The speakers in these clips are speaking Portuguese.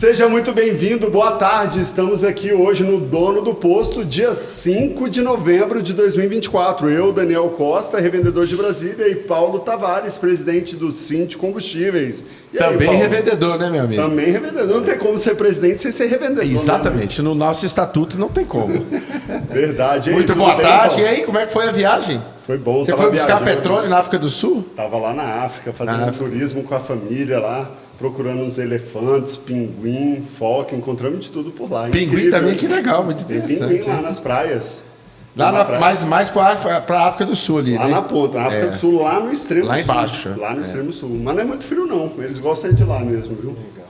Seja muito bem-vindo, boa tarde. Estamos aqui hoje no Dono do Posto, dia 5 de novembro de 2024. Eu, Daniel Costa, revendedor de Brasília, e Paulo Tavares, presidente do Cinti Combustíveis. E também aí, revendedor, né, meu amigo? Também revendedor. Não tem como ser presidente sem ser revendedor. Exatamente. No nosso estatuto não tem como. Verdade. E aí, Muito boa tarde. E aí, como é que foi a viagem? Foi bom. Você foi buscar petróleo na África do Sul? Tava lá na África, fazendo turismo com a família lá, procurando uns elefantes, pinguim, foca, encontramos de tudo por lá. Pinguim incrível. Também, que legal, muito interessante. Tem pinguim lá nas praias. Mais para a África do Sul ali, lá, né? Na ponta, na África do Sul, lá no extremo lá sul. Embaixo. Lá no extremo sul. Mas não é muito frio não, eles gostam de lá mesmo, viu? Legal.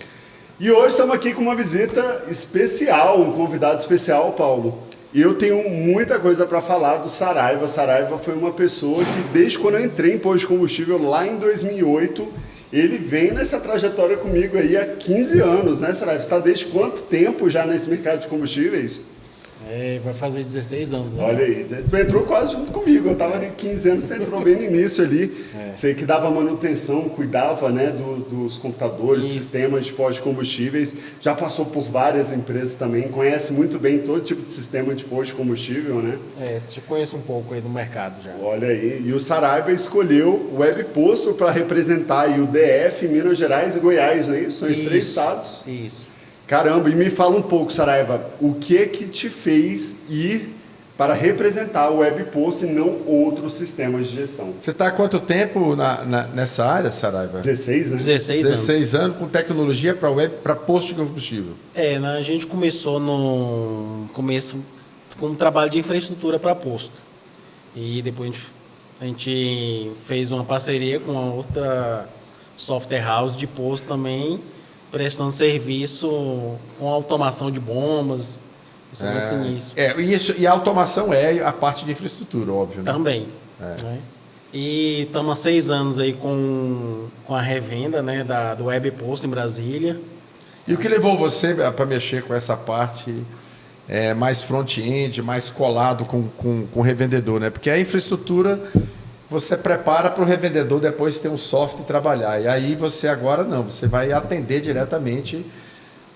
E hoje estamos aqui com uma visita especial, um convidado especial, Paulo. E eu tenho muita coisa para falar do Saraiva. Saraiva foi uma pessoa que, desde quando eu entrei em posto de combustível, lá em 2008, ele vem nessa trajetória comigo aí há 15 anos, né, Saraiva? Você está desde quanto tempo já nesse mercado de combustíveis? Vai fazer 16 anos, né? Olha aí, tu entrou quase junto comigo, eu estava ali 15 anos, você entrou bem no início ali. Você que dava manutenção, cuidava, né, dos computadores, sistemas de pós-combustíveis, já passou por várias empresas também, conhece muito bem todo tipo de sistema de pós-combustível, né? Já conheço um pouco aí do mercado já. Olha aí, e o Saraiva escolheu o Webposto para representar aí o DF, Minas Gerais e Goiás, não é isso? São esses três estados. Isso. Caramba, e me fala um pouco, Saraiva, o que te fez ir para representar o Webpost e não outros sistemas de gestão? Você está há quanto tempo nessa área, Saraiva? 16, né? 16 anos com tecnologia para posto de combustível. A gente começou no começo com um trabalho de infraestrutura para posto. E depois a gente fez uma parceria com a outra software house de posto também, prestando serviço com automação de bombas. Isso é mais início. E a automação é a parte de infraestrutura, óbvio. Né? Também. Né? E estamos há 6 anos aí com a revenda, né, do Webpost em Brasília. E o que levou você para mexer com essa parte mais front-end, mais colado com o revendedor, né? Porque a infraestrutura você prepara para o revendedor depois ter um software trabalhar. E aí você agora não, você vai atender diretamente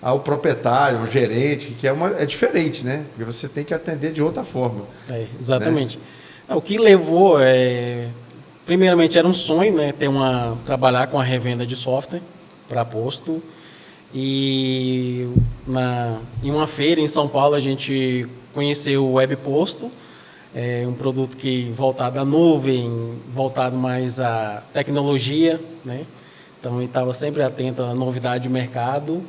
ao proprietário, ao gerente, que é diferente, né? Porque você tem que atender de outra forma. Exatamente. Né? O que levou, primeiramente era um sonho, né? Trabalhar com a revenda de software para posto. E em uma feira em São Paulo a gente conheceu o Webposto. Um produto que voltado à nuvem, voltado mais à tecnologia, né? Então, ele estava sempre atento à novidade de mercado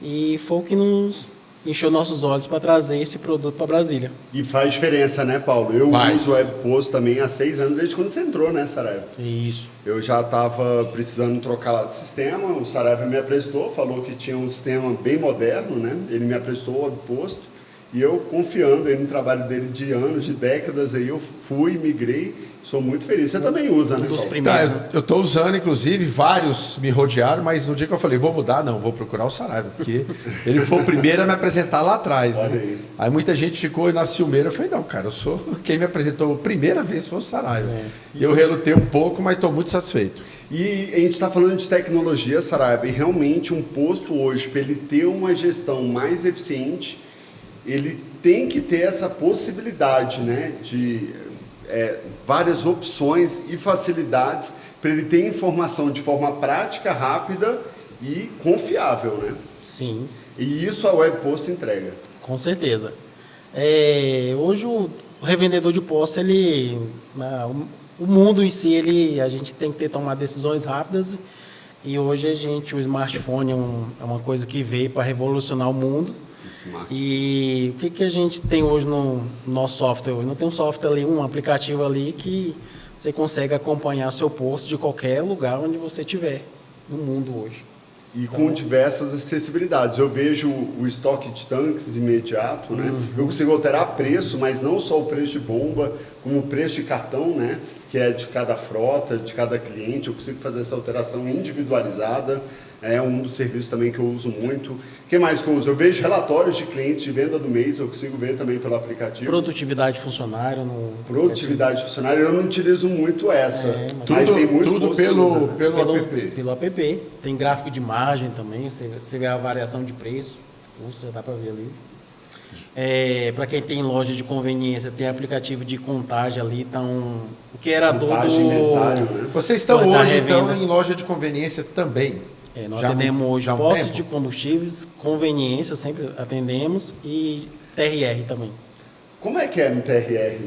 e foi o que nos encheu nossos olhos para trazer esse produto para Brasília. E faz diferença, né, Paulo? Eu uso o Webpost também há 6 anos, desde quando você entrou, né, Saraiva? Isso. Eu já estava precisando trocar lá de sistema, o Saraiva me apresentou, falou que tinha um sistema bem moderno, né? Ele me apresentou o Webpost. E eu, confiando aí no trabalho dele de anos, de décadas, aí eu fui, migrei, sou muito feliz. Você também usa, né? Dos primeiros, né? Eu estou usando, inclusive, vários me rodearam, mas no dia que eu falei, vou mudar, não, vou procurar o Saraiva, porque ele foi o primeiro a me apresentar lá atrás. Né? Aí muita gente ficou na ciumeira, eu falei, não, cara, eu sou quem me apresentou a primeira vez foi o Saraiva. E eu relutei um pouco, mas estou muito satisfeito. E a gente está falando de tecnologia, Saraiva, e realmente um posto hoje, para ele ter uma gestão mais eficiente, ele tem que ter essa possibilidade, né, de várias opções e facilidades para ele ter informação de forma prática, rápida e confiável, né? Sim. E isso a Webpost entrega. Com certeza. Hoje o revendedor de posto, o mundo em si, a gente tem que tomar decisões rápidas e hoje o smartphone é uma coisa que veio para revolucionar o mundo. Smart. E o que a gente tem hoje no nosso software? Hoje não tem um software ali, um aplicativo ali que você consegue acompanhar seu posto de qualquer lugar onde você estiver no mundo hoje. E com diversas acessibilidades. Eu vejo o estoque de tanques imediato, né? Eu consigo alterar preço, mas não só o preço de bomba, como o preço de cartão, né? Que é de cada frota, de cada cliente. Eu consigo fazer essa alteração individualizada. É um dos serviços também que eu uso muito. O que mais que eu uso? Eu vejo relatórios de clientes de venda do mês, eu consigo ver também pelo aplicativo. Produtividade funcionário. Produtividade de funcionário, eu não utilizo muito essa, mas Tudo, tem muito tudo você usa, né? pelo app. Pelo app. Tem gráfico de margem também, você vê a variação de preço, você dá para ver ali. Para quem tem loja de conveniência, tem aplicativo de contagem ali, então o que era Contagem, inventário, né? Vocês estão Da hoje, então, revenda. em loja de conveniência também? Nós Já atendemos hoje já há um postos tempo? de combustíveis, conveniência, sempre atendemos, e TRR também. Como é que é no TRR?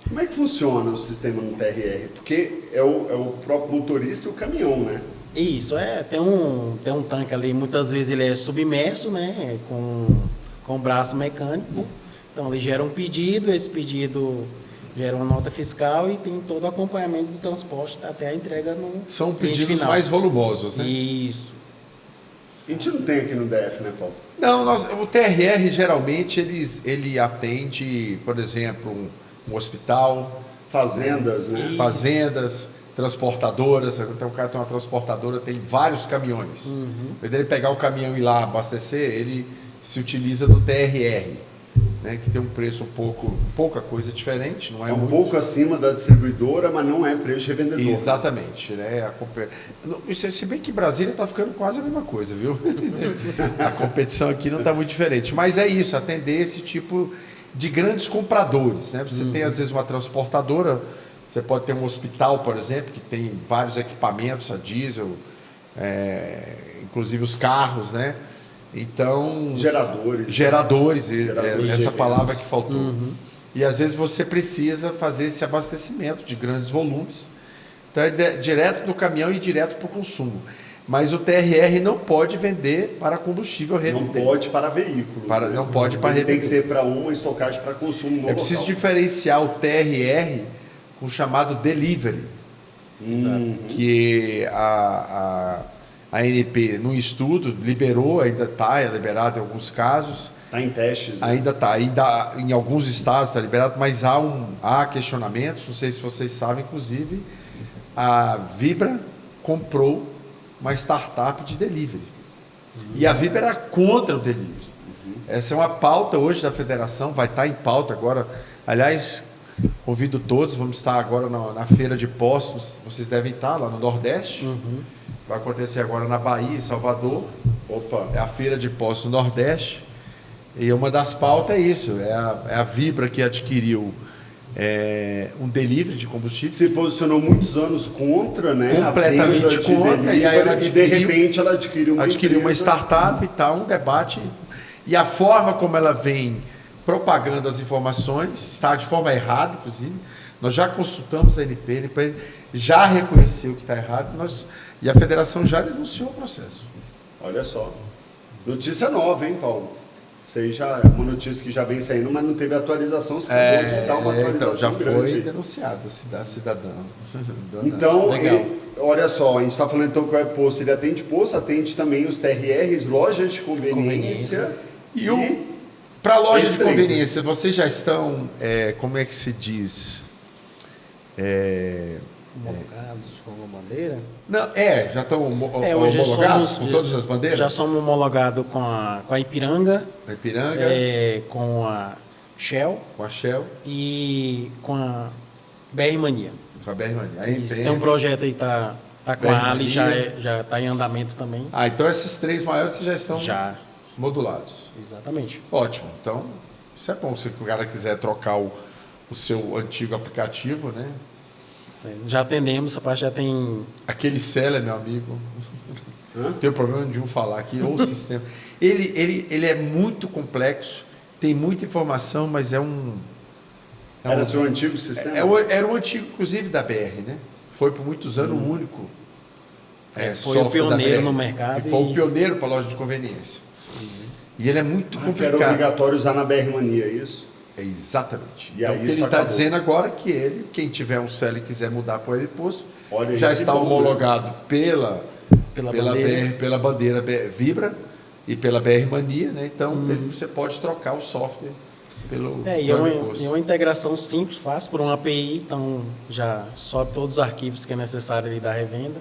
Como é que funciona o sistema no TRR? Porque é o próprio motorista e o caminhão, né? Isso, tem um tanque ali, muitas vezes ele é submerso, né, com braço mecânico, então ele gera um pedido, esse pedido gera uma nota fiscal e tem todo o acompanhamento do transporte até a entrega no São cliente pedidos final. mais volumosos, né? Isso. A gente não tem aqui no DF, né, Paulo? Não, o TRR geralmente ele atende, por exemplo, um hospital, Fazendas, né? fazendas, transportadoras. Então o cara tem uma transportadora, tem vários caminhões. Em vez dele pegar o caminhão e ir lá abastecer, ele se utiliza do TRR, né, que tem um preço pouca coisa diferente, não é, É um muito. pouco acima da distribuidora, mas não é preço de revendedor. Exatamente, né? Se bem que Brasília está ficando quase a mesma coisa, viu? A competição aqui não está muito diferente. Mas é isso, atender esse tipo de grandes compradores, né? Você tem às vezes uma transportadora, você pode ter um hospital, por exemplo, que tem vários equipamentos a diesel, inclusive os carros, né? Então, geradores, essa palavra que faltou. E às vezes você precisa fazer esse abastecimento de grandes volumes. Então é direto do caminhão e direto para o consumo. Mas o TRR não pode vender para combustível revender. Não pode para veículos. Né? Não pode para Ele revender. tem que ser para uma estocagem para consumo no É preciso diferenciar o TRR com o chamado delivery. Que a ANP, no estudo, liberou, ainda está liberado em alguns casos. Está em testes. Né? Ainda está. Em alguns estados está liberado, mas há questionamentos. Não sei se vocês sabem, inclusive, a Vibra comprou uma startup de delivery. E a Vibra era contra o delivery. Essa é uma pauta hoje da federação, vai estar em pauta agora. Aliás, convido todos, vamos estar agora na feira de postos, vocês devem estar lá no Nordeste. Vai acontecer agora na Bahia, em Salvador. Opa. É a feira de postos no Nordeste. E uma das pautas é isso, é a Vibra que adquiriu um delivery de combustível. Se posicionou muitos anos contra, né? Completamente a venda de contra, delivery, e aí ela de repente ela adquiriu uma empresa. Startup e tal, um debate. E a forma como ela vem propagando as informações está de forma errada, inclusive. Nós já consultamos a ANP, já reconheceu que está errado, e a federação já denunciou o processo. Olha só. Notícia nova, hein, Paulo? Isso aí já é uma notícia que já vem saindo, mas não teve atualização. Você acabou de dar uma atualização então, já grande. foi denunciada a cidadã. Então, olha só, a gente está falando então que o e-posto, ele atende posto, atende também os TRRs, lojas de conveniência. E para loja de Excelente. conveniência, vocês já estão, como é que se diz? Homologados com a bandeira? Não, já estão Hoje homologados com todas as bandeiras? Já somos homologados com a Ipiranga, A Ipiranga, com a Shell com a Shell, e com a BR Mania. com a BR Mania. Isso, tem um projeto aí, tá com BR a Ali, Mania. já está em andamento também. Então esses três maiores já estão modulados. Exatamente. Ótimo. Então, isso é bom. Se o cara quiser trocar o seu antigo aplicativo, né? Já atendemos, essa parte já tem... Aquele seller, meu amigo, não tem problema de falar aqui, ou o sistema. Ele é muito complexo, tem muita informação, mas Era seu antigo sistema? Era o antigo, inclusive, da BR, né? Foi por muitos anos o único. Foi o pioneiro no mercado. E foi o pioneiro para a loja de conveniência. E ele é muito Que complicado. era obrigatório usar na BR Mania, é isso? Exatamente. E aí o que ele está dizendo agora é que quem tiver um CEL e quiser mudar para o aeroposto, já está homologado pela bandeira Vibra e pela BR Mania, né? Então você pode trocar o software pelo é uma integração simples, fácil, por uma API, então já sobe todos os arquivos que é necessário ali da revenda.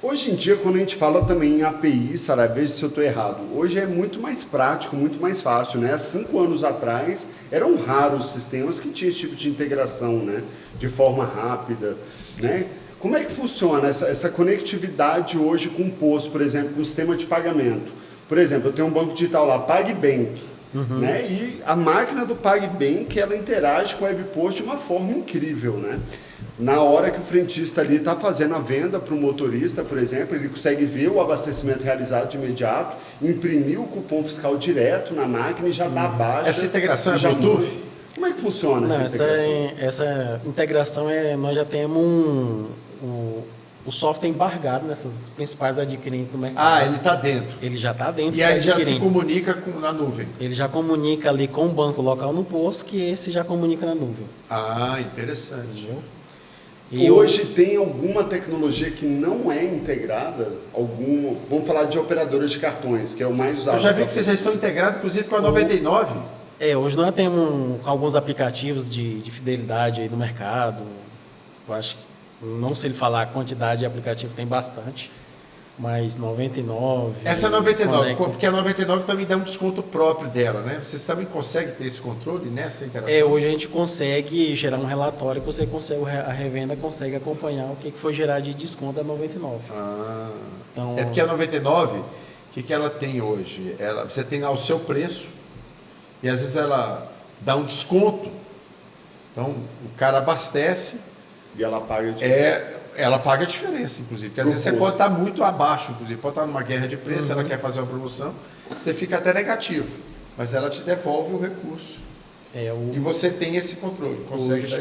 Hoje em dia, quando a gente fala também em API, Sara, veja se eu estou errado, hoje é muito mais prático, muito mais fácil, né? Há 5 anos atrás, eram raros os sistemas que tinham esse tipo de integração, né? De forma rápida, né? Como é que funciona essa conectividade hoje com o posto, por exemplo, com o sistema de pagamento? Por exemplo, eu tenho um banco digital lá, PagBank, né? E a máquina do PagBank, ela interage com o WebPost de uma forma incrível, né? Na hora que o frentista ali está fazendo a venda para o motorista, por exemplo, ele consegue ver o abastecimento realizado de imediato, imprimir o cupom fiscal direto na máquina e já dá baixa. Essa integração é já Bluetooth? muda. Como é que funciona Não, essa integração? essa integração nós já temos o software embargado nessas principais adquirentes do mercado. Ah, ele está dentro. Ele já está dentro E aí do já se adquirente. comunica na nuvem. Ele já comunica ali com o banco local no posto, que esse já comunica na nuvem. Ah, interessante. Entendeu? E Hoje tem alguma tecnologia que não é integrada? Vamos falar de operadoras de cartões, que é o mais usado. Eu já vi que vocês já estão integrados, inclusive, com a 99. hoje nós temos alguns aplicativos de fidelidade aí no mercado. Eu acho que, não sei lhe falar a quantidade de aplicativos, tem bastante. Mas 99... Essa é 99, conecta. porque a 99 também dá um desconto próprio dela, né? Vocês também conseguem ter esse controle nessa interação? Hoje a gente consegue gerar um relatório que você consegue, a revenda consegue acompanhar o que foi gerado de desconto da 99. Ah, Então, é porque a 99, o que ela tem hoje? Você tem lá o seu preço e às vezes ela dá um desconto. Então o cara abastece. E ela paga a diferença. Ela paga a diferença, inclusive. Porque às vezes você pode estar muito abaixo, inclusive. Pode estar numa guerra de preço, ela quer fazer uma promoção, você fica até negativo. Mas ela te devolve o recurso. E você tem esse controle.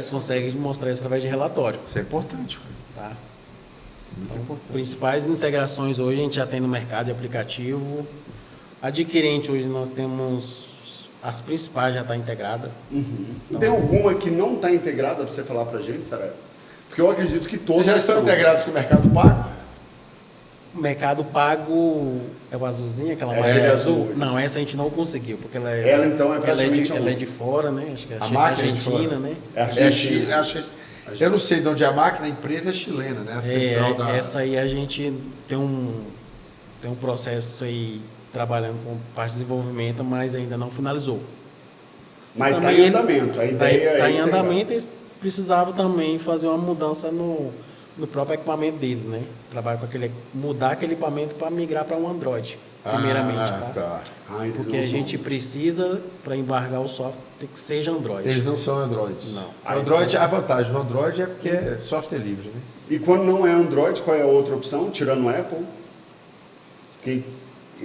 Consegue mostrar isso através de relatório. Isso é importante. Tá? Muito importante. Principais integrações hoje a gente já tem no mercado de aplicativo. Adquirente hoje nós temos as principais já está integrada. Tem alguma que não está integrada para você falar para a gente, Sara? Porque eu acredito que todos Vocês já estão integrados com o Mercado Pago? O Mercado Pago é o azulzinho, aquela aquele marca azul. Não, essa a gente não conseguiu, porque ela então é praticamente ela é de fora, né? Acho que é A máquina é de Argentina, fora. né? É Argentina. Eu não sei de onde é a máquina, a empresa é chilena, né? A central da... Essa aí a gente tem um processo aí trabalhando com parte de desenvolvimento, mas ainda não finalizou. Mas está Também em andamento. A ideia está é em integrar. andamento, eles precisavam também fazer uma mudança no próprio equipamento deles, né? Trabalhar com mudar aquele equipamento para migrar para um Android, primeiramente, tá? Eles Porque não a são- gente precisa, para embargar o software, que seja Android. Eles não são Androids. Não. O Android, a vantagem do Android é porque é software livre, né? E quando não é Android, qual é a outra opção? Tirando o Apple?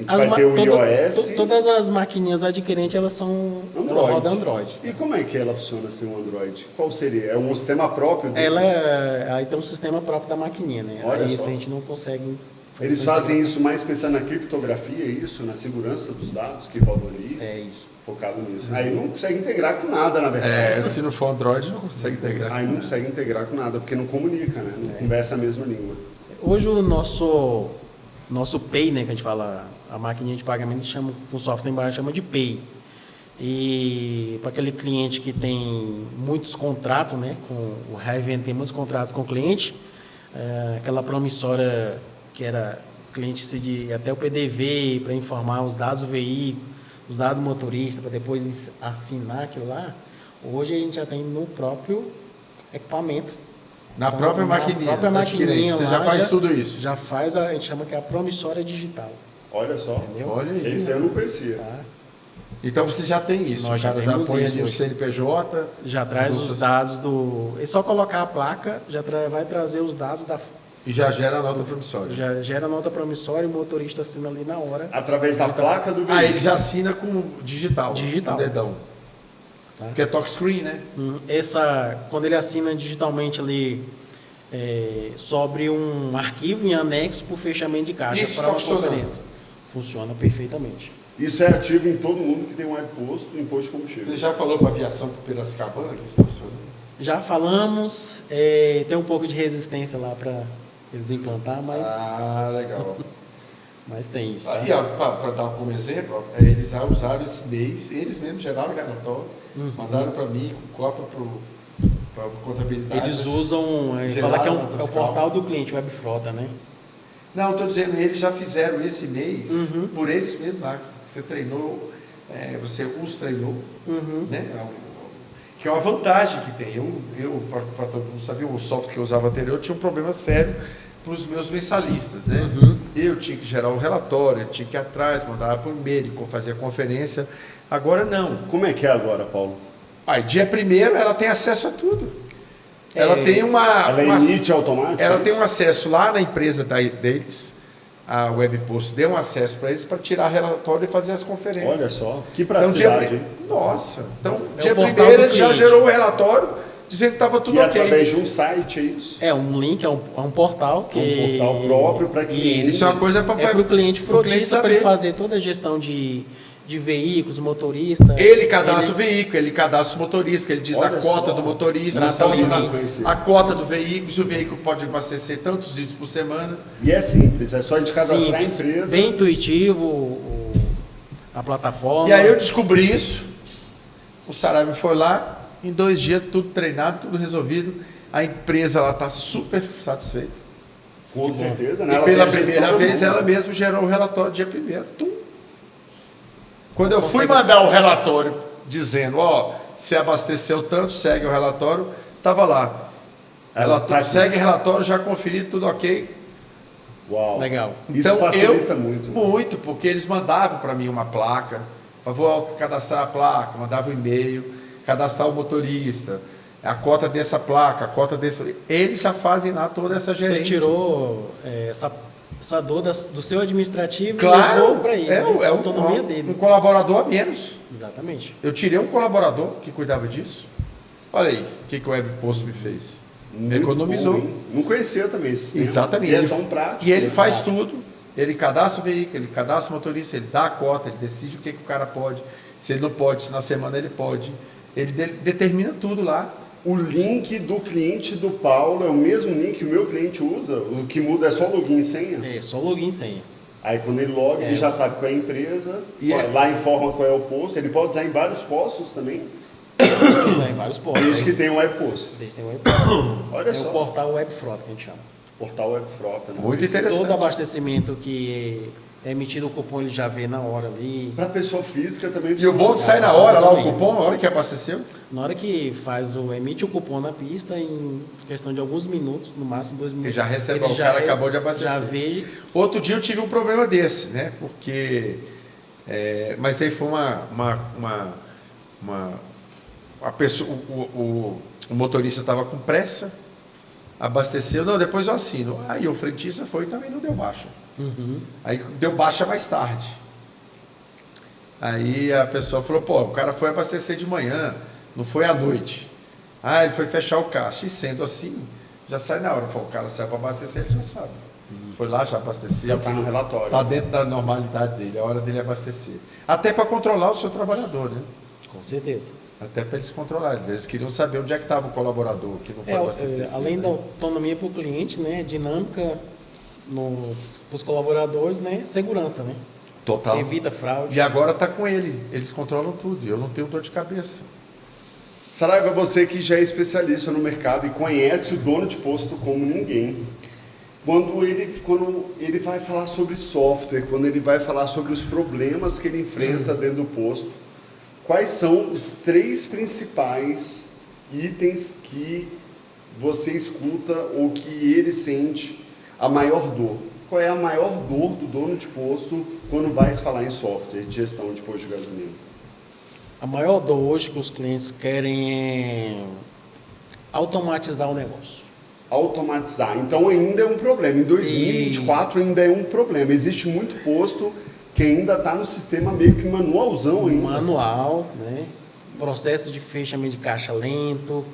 A gente vai ter o iOS. Todas as maquininhas adquirentes, elas rodam Android. E como é que ela funciona sem o Android? Qual seria? É um sistema próprio deles? Aí tem um sistema próprio da maquininha, né? Olha Aí só. isso a gente não consegue... fazer Eles essa fazem integração. isso mais pensando na criptografia, isso? Na segurança dos dados que rodam ali? É isso. Focado nisso. Aí não consegue integrar com nada, na verdade. Se não for Android, não consegue integrar. Aí não consegue integrar com nada, porque não comunica, né? Não conversa a mesma língua. Hoje o nosso Pay, né, que a gente fala, a maquininha de pagamento chama, com software embaixo chama de Pay. E para aquele cliente que tem muitos contratos, né, com o Revend tem muitos contratos com o cliente, aquela promissória que era o cliente se até o PDV para informar os dados do veículo, os dados do motorista, para depois assinar aquilo lá, hoje a gente já tem no próprio equipamento. Na Então, própria na maquininha. própria maquininha Você já lá, faz tudo isso. Já faz, a gente chama que é a promissória digital. Olha só. Entendeu? Olha aí. Esse eu não conhecia. Tá? Então você já tem isso. Nós já O cara temos põe isso ali o hoje. CNPJ. Já traz as os outras- dados do... É só colocar a placa, já vai trazer os dados E já gera a nota promissória. Já gera nota promissória e o motorista assina ali na hora. Através da placa do veículo. Ele já assina com digital. Digital. Com dedão. Tá? Que é touchscreen, né? Quando ele assina digitalmente ali, sobre um arquivo em anexo para o fechamento de caixa Isso para tá uma funcionando. conferência. Funciona perfeitamente. Isso é ativo em todo mundo que tem um imposto de combustível. Você já falou para aviação para Piracicabana que isso está funcionando? Já falamos, tem um pouco de resistência lá para eles implantar, mas tem isso. Tá? Para dar como exemplo, eles já usaram esse mês, eles mesmos geraram o relatório, mandaram para mim, com cópia para contabilidade. Eles usam, fala que é o portal do cliente, Webfrota, né? Não, estou dizendo, eles já fizeram esse mês, por eles mesmos lá. Você treinou, você os treinou, né? Que é uma vantagem que tem. Eu para todo mundo saber, o software que eu usava anterior tinha um problema sério para os meus mensalistas, né? Eu tinha que gerar o relatório, eu tinha que ir atrás, mandar por e-mail, fazer a conferência. Agora não. Como é que é agora, Paulo? Aí, dia 1º, ela tem acesso a tudo. Ela tem Ela emite automático? Ela tem um acesso lá na empresa deles, a Webpost deu um acesso para eles para tirar relatório e fazer as conferências. Olha só, que Então, praticidade, hein? nossa, então É dia o portal 1º do ele já cliente. gerou o relatório dizendo que estava tudo E ok. através de um site, é isso? É um link, é um portal que... Um portal próprio para clientes. Isso é uma coisa para É para o cliente frotista, para ele fazer toda a gestão de veículos, motorista. Ele cadastra o veículo, ele cadastra o motorista, ele diz Olha a cota só. do motorista, Trata limites. a cota do veículo, se o veículo pode abastecer tantos litros por semana. E é simples, é só de cadastrar a Simples, empresa. bem intuitivo a plataforma. E aí eu descobri isso, o Saraiva foi lá, em 2 dias tudo treinado, tudo resolvido, a empresa ela está super satisfeita. Com certeza, né? E Ela pela tem a gestão primeira do vez mundo. ela mesma gerou o relatório dia 1º. Tum. Quando eu fui Consegue- mandar o relatório dizendo, ó, se abasteceu tanto, segue o relatório, estava lá. Ela tá aqui. Segue relatório, já conferi, tudo ok. Uau. Legal. Isso facilita muito. Muito, porque eles mandavam para mim uma placa, favor cadastrar a placa, mandava um e-mail, cadastrar o motorista, a cota dessa placa, a cota desse... Eles já fazem lá toda essa gerência. Você tirou essa dor do seu administrativo e Claro, levou para ele, é a autonomia dele. um colaborador a menos. Exatamente. Eu tirei um colaborador que cuidava disso. Olha aí, o que o Webpost me fez. Me Muito economizou. bom, hein? Não conhecia também esse sistema. Exatamente. E é tão prático. E ele né? faz tudo. Ele cadastra o veículo, ele cadastra o motorista, ele dá a cota, ele decide o que o cara pode. Se ele não pode, se na semana ele pode. Ele determina tudo lá. O link do cliente do Paulo é o mesmo link que o meu cliente usa. O que muda é só login e senha. É, só login e senha. Aí quando ele loga, ele já sabe qual é a empresa. E lá informa qual é o posto. Ele pode usar em vários postos também. Pode usar em vários postos. Desde que tenha um web posto. Desde que tem um web posto. Olha Tem só. o portal Webfrota, que a gente chama. Portal web frota. Né? Muito interessante. Todo abastecimento que é emitido o cupom, ele já vê na hora ali. Para pessoa física também. E o bom que sai na hora lá o cupom, na hora que abasteceu. Na hora que emite o cupom na pista, em questão de alguns minutos, no máximo 2 minutos. Ele já recebe, ele o cara acabou de abastecer. Já vê. Outro dia eu tive um problema desse, né? Porque... mas aí foi a pessoa, o motorista estava com pressa, abasteceu, não, depois eu assino. Aí o frentista foi e também não deu baixa. Aí deu baixa mais tarde. Aí a pessoa falou, pô, o cara foi abastecer de manhã, não foi à noite. Ah, ele foi fechar o caixa. E sendo assim, já sai na hora. Falou, o cara saiu para abastecer, ele já sabe. Foi lá, já abasteceu. Já está no relatório. Está dentro da normalidade dele, é a hora dele abastecer. Até para controlar o seu trabalhador, né? Com certeza. Até para eles controlarem. Eles queriam saber onde é que estava o colaborador que não foi abastecer. Além da autonomia para o cliente, né? Dinâmica para os colaboradores, né? Segurança, né? Total. Evita fraude. E agora está com ele. Eles controlam tudo. Eu não tenho dor de cabeça. Saraiva, você que já é especialista no mercado e conhece o dono de posto como ninguém, quando ele vai falar sobre software, quando ele vai falar sobre os problemas que ele enfrenta dentro do posto, quais são os 3 principais itens que você escuta ou que ele sente a maior dor? Qual é a maior dor do dono de posto quando vai se falar em software de gestão de posto de gasolina? A maior dor hoje que os clientes querem é automatizar o negócio. Automatizar. Então ainda é um problema. Em 2024 ainda é um problema. Existe muito posto que ainda está no sistema meio que manualzão ainda. Manual, né? Processo de fechamento de caixa lento,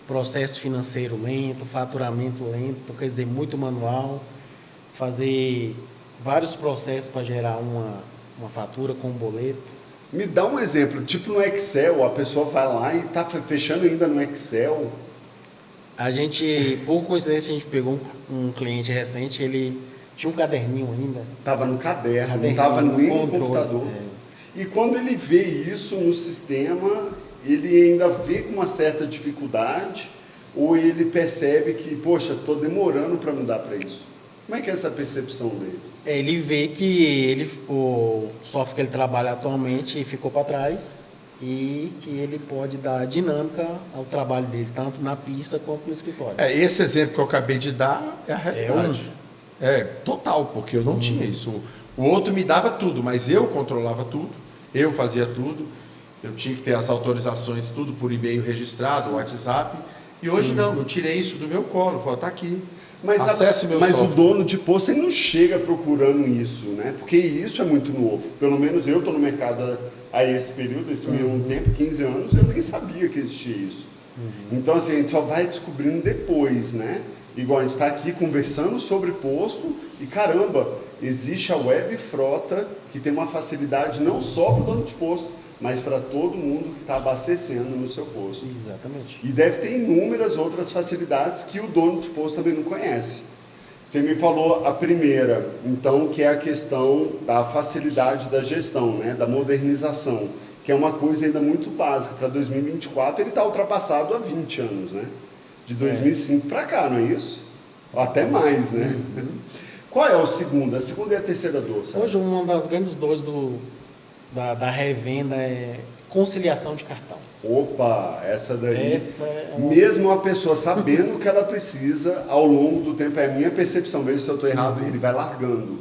processo financeiro lento, faturamento lento, quer dizer, muito manual. Fazer vários processos para gerar uma fatura com um boleto. Me dá um exemplo, tipo no Excel, a pessoa vai lá e está fechando ainda no Excel. A gente, por coincidência, a gente pegou um cliente recente, ele tinha um caderninho ainda. Estava no caderno, não Caderninho, estava nem no controle, computador. E quando ele vê isso no sistema, ele ainda vê com uma certa dificuldade, ou ele percebe que, poxa, estou demorando para mudar para isso. Como é que é essa percepção dele? Ele vê que o software que ele trabalha atualmente ficou para trás e que ele pode dar dinâmica ao trabalho dele, tanto na pista quanto no escritório. Esse exemplo que eu acabei de dar é a realidade. Total, porque eu não tinha isso. O outro me dava tudo, mas eu controlava tudo, eu fazia tudo, eu tinha que ter as autorizações, tudo por e-mail registrado, WhatsApp. E hoje não, eu tirei isso do meu colo, falei, tá aqui. Mas, Acesse meu mas o software. dono de posto ele não chega procurando isso, né? Porque isso é muito novo. Pelo menos eu estou no mercado a esse período, esse mesmo tempo, 15 anos, eu nem sabia que existia isso. Então, assim, a gente só vai descobrindo depois, né? Igual a gente está aqui conversando sobre posto e, caramba, existe a web frota que tem uma facilidade não só para o dono de posto, mas para todo mundo que está abastecendo no seu posto. Exatamente. E deve ter inúmeras outras facilidades que o dono de posto também não conhece. Você me falou a primeira, então, que é a questão da facilidade da gestão, né? Da modernização, que é uma coisa ainda muito básica. Para 2024 ele está ultrapassado há 20 anos, né? De 2005 para cá, não é isso? Ou até mais, né? Qual é o segundo? A segunda e a terceira dor, sabe? Hoje uma das grandes dores da revenda é conciliação de cartão. Opa, essa daí. Essa é uma... Mesmo a pessoa sabendo o que ela precisa, ao longo do tempo, é a minha percepção, veja se eu estou errado, ele vai largando,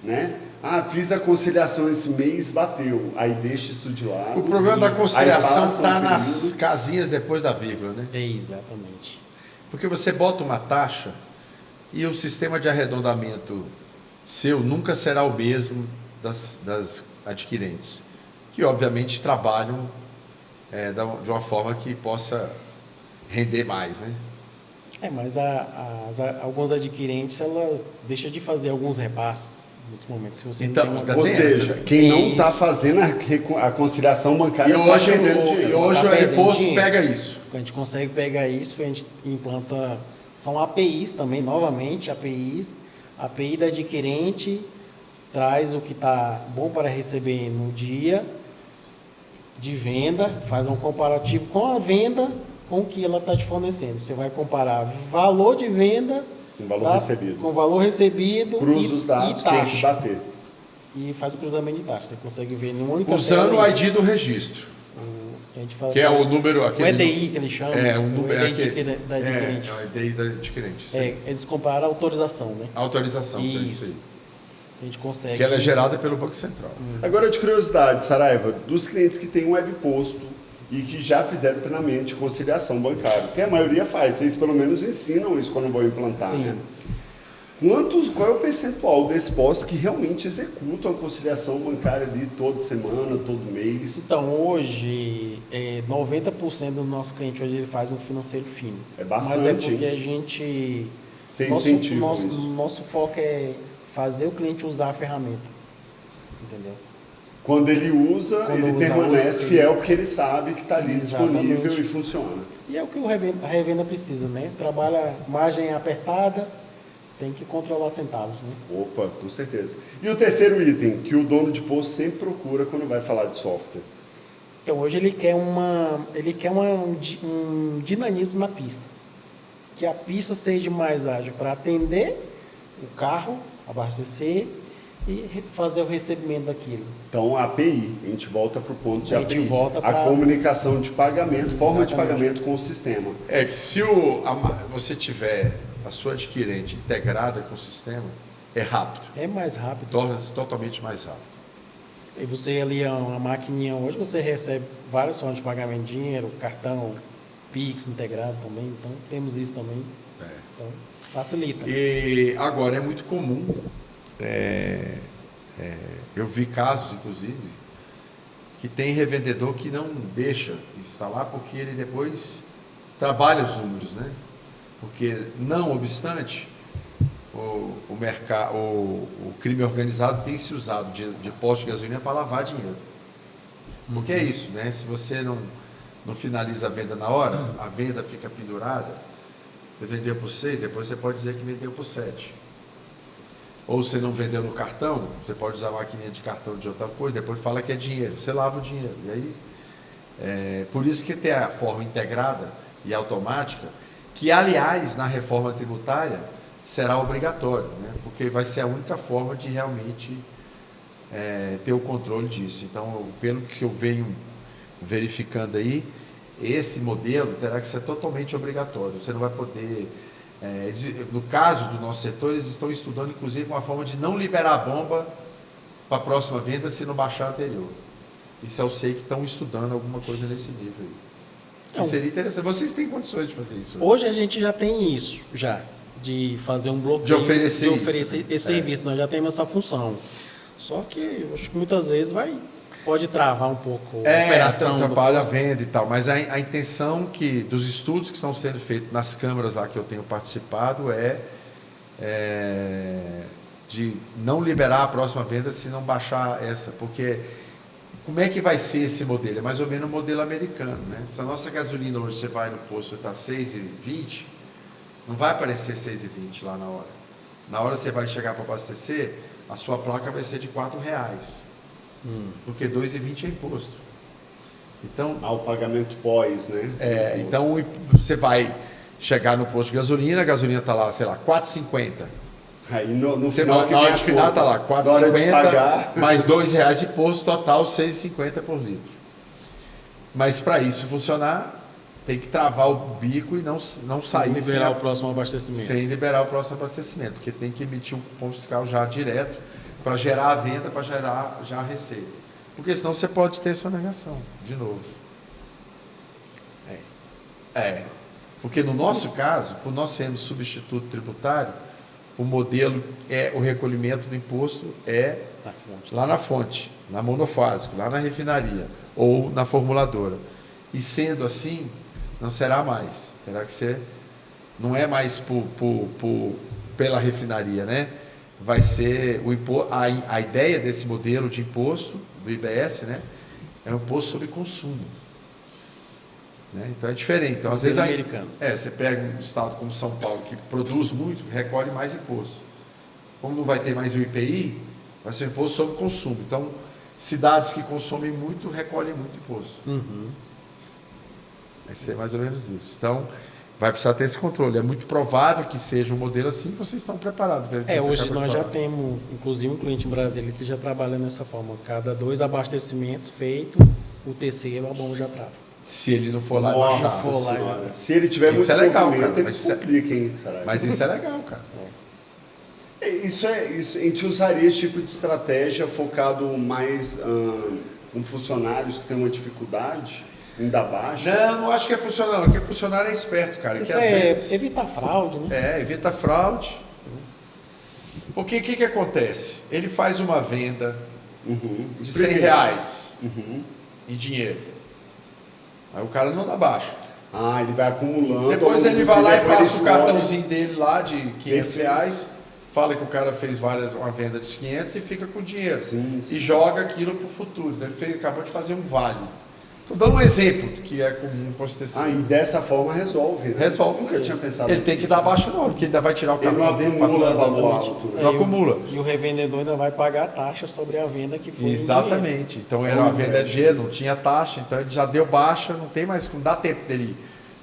né? Ah, fiz a conciliação esse mês, bateu. Aí deixa isso de lado. O problema da conciliação está um nas período. casinhas depois da vírgula, né? Exatamente. Porque você bota uma taxa e o sistema de arredondamento seu nunca será o mesmo das adquirentes, que obviamente trabalham de uma forma que possa render mais, né? Mas alguns adquirentes, elas deixam de fazer alguns repasses em muitos momentos. Se você Então, não tem tá uma... Ou Tem seja, essa. quem não está Isso. fazendo a conciliação bancária E está hoje, perdendo dinheiro. hoje Tá o perdendo reposto dinheiro. pega isso. A gente consegue pegar isso, a gente implanta... São APIs também, novamente, APIs. A API da adquirente traz o que está bom para receber no dia de venda, faz um comparativo com a venda com o que ela está te fornecendo. Você vai comparar valor de venda Com valor recebido. com valor recebido Cruza os dados, e tem que taxa. bater. E faz o cruzamento de taxa. Você consegue ver em uma única Usando tela o isso. ID do registro, A gente fala que é o número... o aquele EDI que eles chamam. É, um número... o EDI aquele- da adquirente. É o EDI da adquirente. sim. Eles compararam a autorização, né? Autorização, então é Isso. isso aí. A gente consegue... Que ela é gerada pelo Banco Central. Agora, de curiosidade, Saraiva, dos clientes que têm um web posto e que já fizeram treinamento de conciliação bancária, porque a maioria faz, vocês pelo menos ensinam isso quando vão implantar, Sim. né? Qual é o percentual desses postos que realmente executam a conciliação bancária ali toda semana, todo mês? Então, hoje, 90% do nosso cliente hoje ele faz um financeiro fino. É bastante, Mas é porque hein? a gente... Vocês incentivam nosso, isso. nosso foco é fazer o cliente usar a ferramenta. Entendeu? Quando ele usa, Quando ele usa, permanece usa, fiel porque ele sabe que está ali Exatamente. disponível e funciona. E é o que a revenda precisa, né? Trabalha margem apertada, tem que controlar centavos, né? Opa, com certeza. E o terceiro item que o dono de posto sempre procura quando vai falar de software? Então, hoje ele quer um dinamismo na pista. Que a pista seja mais ágil para atender o carro, abastecer e fazer o recebimento daquilo. Então, a API, a gente volta para o ponto de A gente API. volta A pra- comunicação de pagamento, forma de Exatamente. pagamento com o sistema. É que se você tiver a sua adquirente integrada com o sistema, é rápido. É mais rápido. Torna-se totalmente mais rápido. E você ali, uma maquininha hoje, você recebe várias formas de pagamento, dinheiro, cartão, Pix integrado também. Então, temos isso também. É. Então, facilita. E agora é muito comum, eu vi casos, inclusive, que tem revendedor que não deixa instalar porque ele depois trabalha os números, né? Porque, não obstante, o crime organizado tem se usado de posto de gasolina para lavar dinheiro. Porque é isso, né? Se você não finaliza a venda na hora, a venda fica pendurada, você vendeu por 6, depois você pode dizer que vendeu por 7. Ou você não vendeu no cartão, você pode usar a maquininha de cartão de outra coisa, depois fala que é dinheiro, você lava o dinheiro. E aí, por isso que tem a forma integrada e automática, que aliás, na reforma tributária, será obrigatório, né? Porque vai ser a única forma de realmente ter o controle disso. Então, pelo que eu venho verificando aí, esse modelo terá que ser totalmente obrigatório. Você não vai poder... no caso do nosso setor, eles estão estudando, inclusive, uma forma de não liberar a bomba para a próxima venda se não baixar a anterior. Isso eu sei que estão estudando alguma coisa nesse nível aí. Que seria interessante. Vocês têm condições de fazer isso? Hoje a gente já tem isso, de fazer um bloqueio, de oferecer esse serviço. Nós já temos essa função. Só que eu acho que muitas vezes pode travar um pouco a operação. Atrapalha a venda e tal. Mas a intenção dos estudos que estão sendo feitos nas câmaras lá que eu tenho participado é de não liberar a próxima venda se não baixar essa. Porque como é que vai ser esse modelo? É mais ou menos o modelo americano, né? Se a nossa gasolina hoje você vai no posto e está R$6,20, não vai aparecer R$6,20 lá na hora. Na hora que você vai chegar para abastecer, a sua placa vai ser de R$4. Porque R$2,20 é imposto. Então, o pagamento pós, né? Então você vai chegar no posto de gasolina, a gasolina está lá, sei lá, R$4,50. Aí no final na hora de final está lá, R$4,50 mais R$2 de imposto, total R$6,50 por litro. Mas para isso funcionar, tem que travar o bico e não sair sem liberar o próximo abastecimento. Sem liberar o próximo abastecimento, porque tem que emitir um cupom fiscal já direto para gerar a venda, para gerar já a receita. Porque senão você pode ter sonegação, de novo. Porque no nosso caso, por nós sermos substituto tributário, o modelo o recolhimento do imposto lá na fonte, na monofásico, lá na refinaria ou na formuladora. E sendo assim, não será mais. Terá que ser, não é mais pela refinaria, né? Vai ser a ideia desse modelo de imposto do IBS, né? É um imposto sobre consumo. Né? Então é diferente. Então, às vezes americano. Você pega um estado como São Paulo, que produz muito, recolhe mais imposto. Como não vai ter mais o IPI, vai ser um imposto sobre consumo. Então, cidades que consomem muito, recolhem muito imposto. Vai ser mais ou menos isso. Então, vai precisar ter esse controle. É muito provável que seja um modelo assim, vocês estão preparados. Hoje nós já temos, inclusive, um cliente em Brasília que já trabalha dessa forma. Cada 2 abastecimentos feitos, o terceiro a bomba já trava. Se ele não for lá e baixar. Se ele tiver muito movimento, ele se complica, hein? Mas isso é legal, cara. Isso a gente usaria esse tipo de estratégia focado mais com funcionários que têm uma dificuldade, ainda baixa? Não acho que é funcionário, porque funcionário é esperto, cara. Isso que, vezes, evitar fraude, né? Evita fraude. Porque o que acontece? Ele faz uma venda de R$100 em dinheiro. Aí o cara não dá baixa. Ele vai acumulando. Depois ele vai lá e passa o cartãozinho dele lá de R$500, fala que o cara fez uma venda de 500 e fica com o dinheiro. Sim. E joga aquilo para o futuro. Então ele acabou de fazer um vale. Estou dando um exemplo que é comum acontecer. E dessa forma resolve, né? Resolve. Nunca tinha pensado Ele tem que dar baixa na hora, porque ele ainda vai tirar o cartão dele. Acumula valor alto. Não acumula. E o revendedor ainda vai pagar a taxa sobre a venda que foi. Exatamente. Então era uma venda de dinheiro, não tinha taxa, então ele já deu baixa, não tem mais, não dá tempo dele.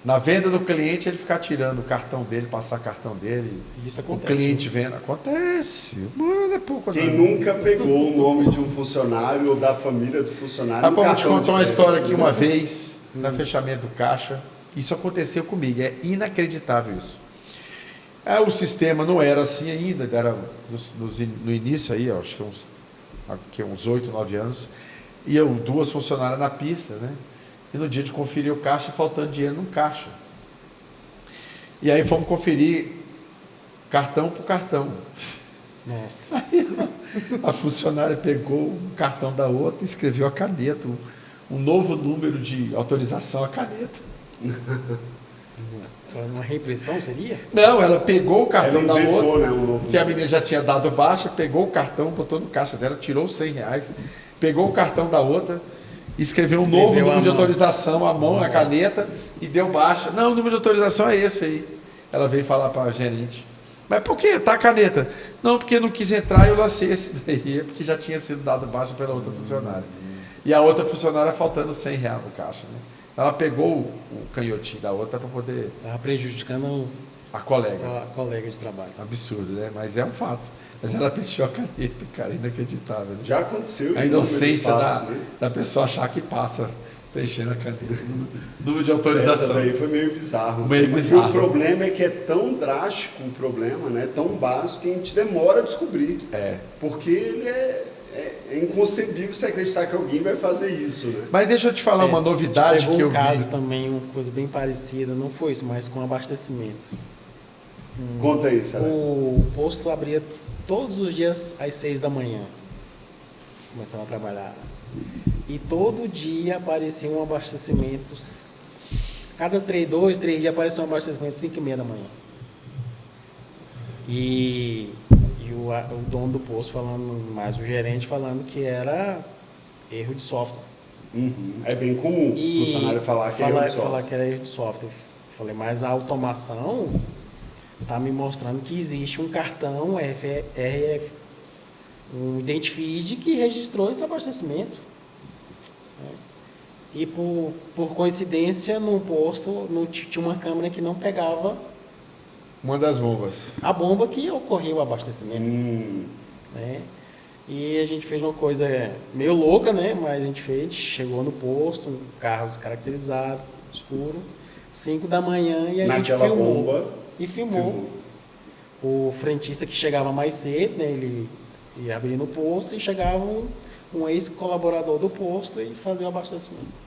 Na venda do cliente, ele ficar tirando o cartão dele, passar o cartão dele. Isso acontece. O cliente vendo. Acontece. Mano, é pouco. Quem nunca pegou o nome de um funcionário ou da família do funcionário? Vou te contar uma história aqui uma vez, no fechamento do caixa. Isso aconteceu comigo. É inacreditável isso. O sistema não era assim ainda, era no início aí, acho que uns 8, 9 anos. Iam 2 funcionárias na pista, né? E no dia de conferir o caixa, faltando dinheiro no caixa. E aí fomos conferir cartão por cartão. Nossa. Aí a funcionária pegou o cartão da outra e escreveu a caneta, um novo número de autorização à caneta. Uma reimpressão seria? Não, ela pegou o cartão da outra, né, que a menina já tinha dado baixa, pegou o cartão, botou no caixa dela, tirou os R$100, pegou o cartão da outra, escreveu um novo número de autorização à mão, na caneta, e deu baixa. Não, o número de autorização é esse aí. Ela veio falar para a gerente. Mas por que? Tá a caneta? Não, porque não quis entrar e eu lancei esse daí, porque já tinha sido dado baixa pela outra funcionária. E a outra funcionária faltando R$100 no caixa, né? Ela pegou o canhotinho da outra para poder... Estava prejudicando A colega. a colega de trabalho. Absurdo, né? Mas é um fato. Mas ela fechou a caneta, cara, inacreditável. Né? Já aconteceu. A inúmeros inocência fatos, né? da pessoa achar que passa preenchendo a caneta. Número de Essa autorização. daí foi meio bizarro. Meio Mas bizarro. o problema é que é tão drástico o problema, né? Tão básico que a gente demora a descobrir. É. Porque ele é inconcebível você acreditar que alguém vai fazer isso, né? Mas deixa eu te falar uma novidade Pegou que eu um caso vi. também, uma coisa bem parecida, não foi isso, mas com abastecimento. Conta aí, Sara. O posto abria todos os dias às 6 da manhã. Começando a trabalhar. E todo dia aparecia um abastecimento. Cada 2, 3 dias aparecia um abastecimento às 5h30 da manhã. E o dono do posto falando, mais o gerente falando que era erro de software. Uhum. É bem comum o funcionário falar que é erro de software. Falar que era erro de software. Eu falei, mas a automação está me mostrando que existe um cartão RF, um identifeed que registrou esse abastecimento. E por coincidência, no posto tinha uma câmera que não pegava Uma das bombas. a bomba que ocorreu o abastecimento. Né? E a gente fez uma coisa meio louca, né? Mas a gente chegou no posto, um carro descaracterizado, escuro, 5 da manhã e a gente Naquela filmou. bomba. E filmou. O frentista que chegava mais cedo, né? Ele ia abrir no posto e chegava um ex-colaborador do posto e fazia o abastecimento.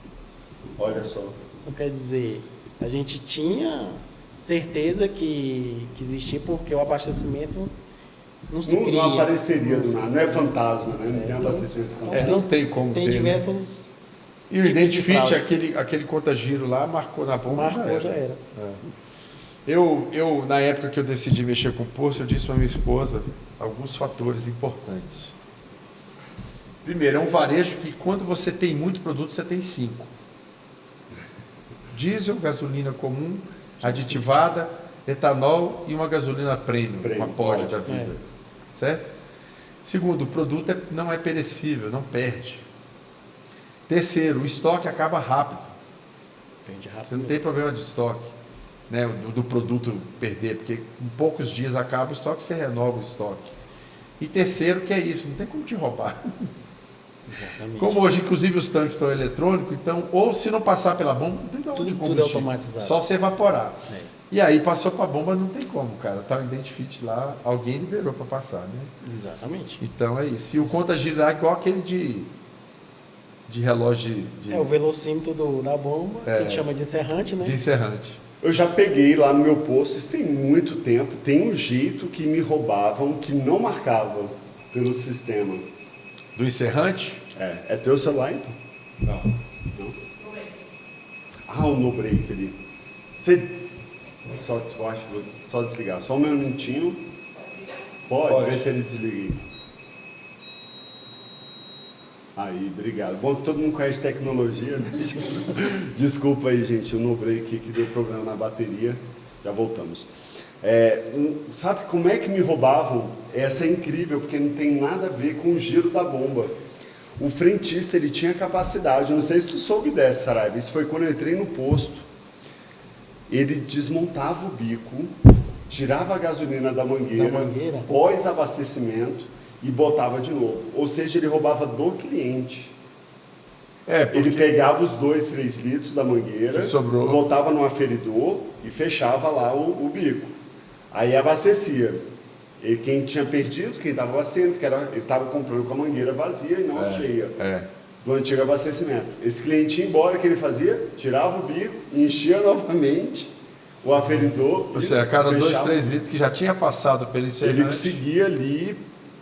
Olha só. Então, quer dizer, a gente tinha certeza que existia porque o abastecimento não se cria. Não apareceria do nada. Não é fantasma, né? Não tem abastecimento fantasma. Não tem como Tem ter, diversos... E o tipos de Identifit, fraude. aquele conta-giro lá, marcou na bomba. Marcou, já era. Eu, na época que eu decidi mexer com o posto, eu disse para minha esposa alguns fatores importantes. Primeiro, é um varejo que quando você tem muito produto, você tem 5. Diesel, gasolina comum, aditivada, etanol e uma gasolina premium, uma pod da vida. Certo? Segundo, o produto não é perecível, não perde. Terceiro, o estoque acaba rápido. Vende rápido. Você não tem problema de estoque, né, do produto perder, porque em poucos dias acaba o estoque, você renova o estoque. E terceiro, que é isso, não tem como te roubar. Exatamente. Como hoje, inclusive, os tanques estão eletrônicos, então, ou se não passar pela bomba, não tem de onde Tudo combustível. automatizado. Só se evaporar. É. E aí passou para a bomba, não tem como, cara. Tá o Identifit lá, alguém liberou para passar, né? Exatamente. Então é isso. E o conta girar igual aquele de relógio de É o velocímetro da bomba, que a gente chama de encerrante, né? encerrante. Eu já peguei lá no meu posto, isso tem muito tempo, tem um jeito que me roubavam que não marcava pelo sistema. Do encerrante? É teu celular então? Não. Não? Ah, o no break ali. Você... eu acho que vou só desligar. Só um minutinho. Pode. Ver se ele desliga aí. Aí, obrigado. Bom que todo mundo conhece tecnologia, né? Desculpa aí, gente, o no break que deu problema na bateria. Já voltamos. Sabe como é que me roubavam? Essa é incrível, porque não tem nada a ver com o giro da bomba. O frentista, ele tinha capacidade, não sei se tu soube dessa, Saraiva, isso foi quando eu entrei no posto. Ele desmontava o bico, tirava a gasolina da mangueira. Pós-abastecimento, e botava de novo. Ou seja, ele roubava do cliente. Ele pegava os 2, 3 litros da mangueira, botava no aferidor e fechava lá o bico. Aí abastecia. E quem tinha perdido, quem estava abastecendo, ele estava comprando com a mangueira vazia e não cheia. Do antigo abastecimento. Esse cliente ia embora, o que ele fazia? Tirava o bico, enchia novamente o aferidor. Ou seja, a cada 2, 3 litros que já tinha passado pelo encerrante. Ele conseguia ali,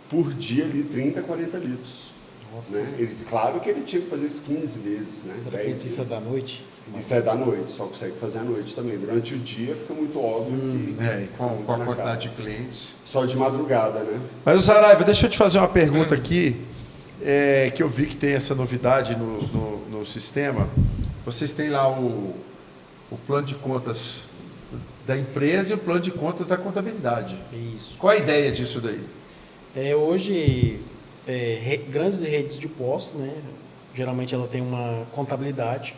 por dia, 30, 40 litros. Né? Claro que ele tinha que fazer isso 15 vezes. Né? Você fez isso da noite? Isso é da noite, só consegue fazer à noite também. Durante o dia fica muito óbvio que... E com a quantidade de clientes. Só de madrugada, né? Mas, Saraiva, deixa eu te fazer uma pergunta aqui, que eu vi que tem essa novidade no sistema. Vocês têm lá o plano de contas da empresa e o plano de contas da contabilidade. Isso. Qual a ideia disso daí? Hoje, grandes redes de postos, né? Geralmente ela tem uma contabilidade.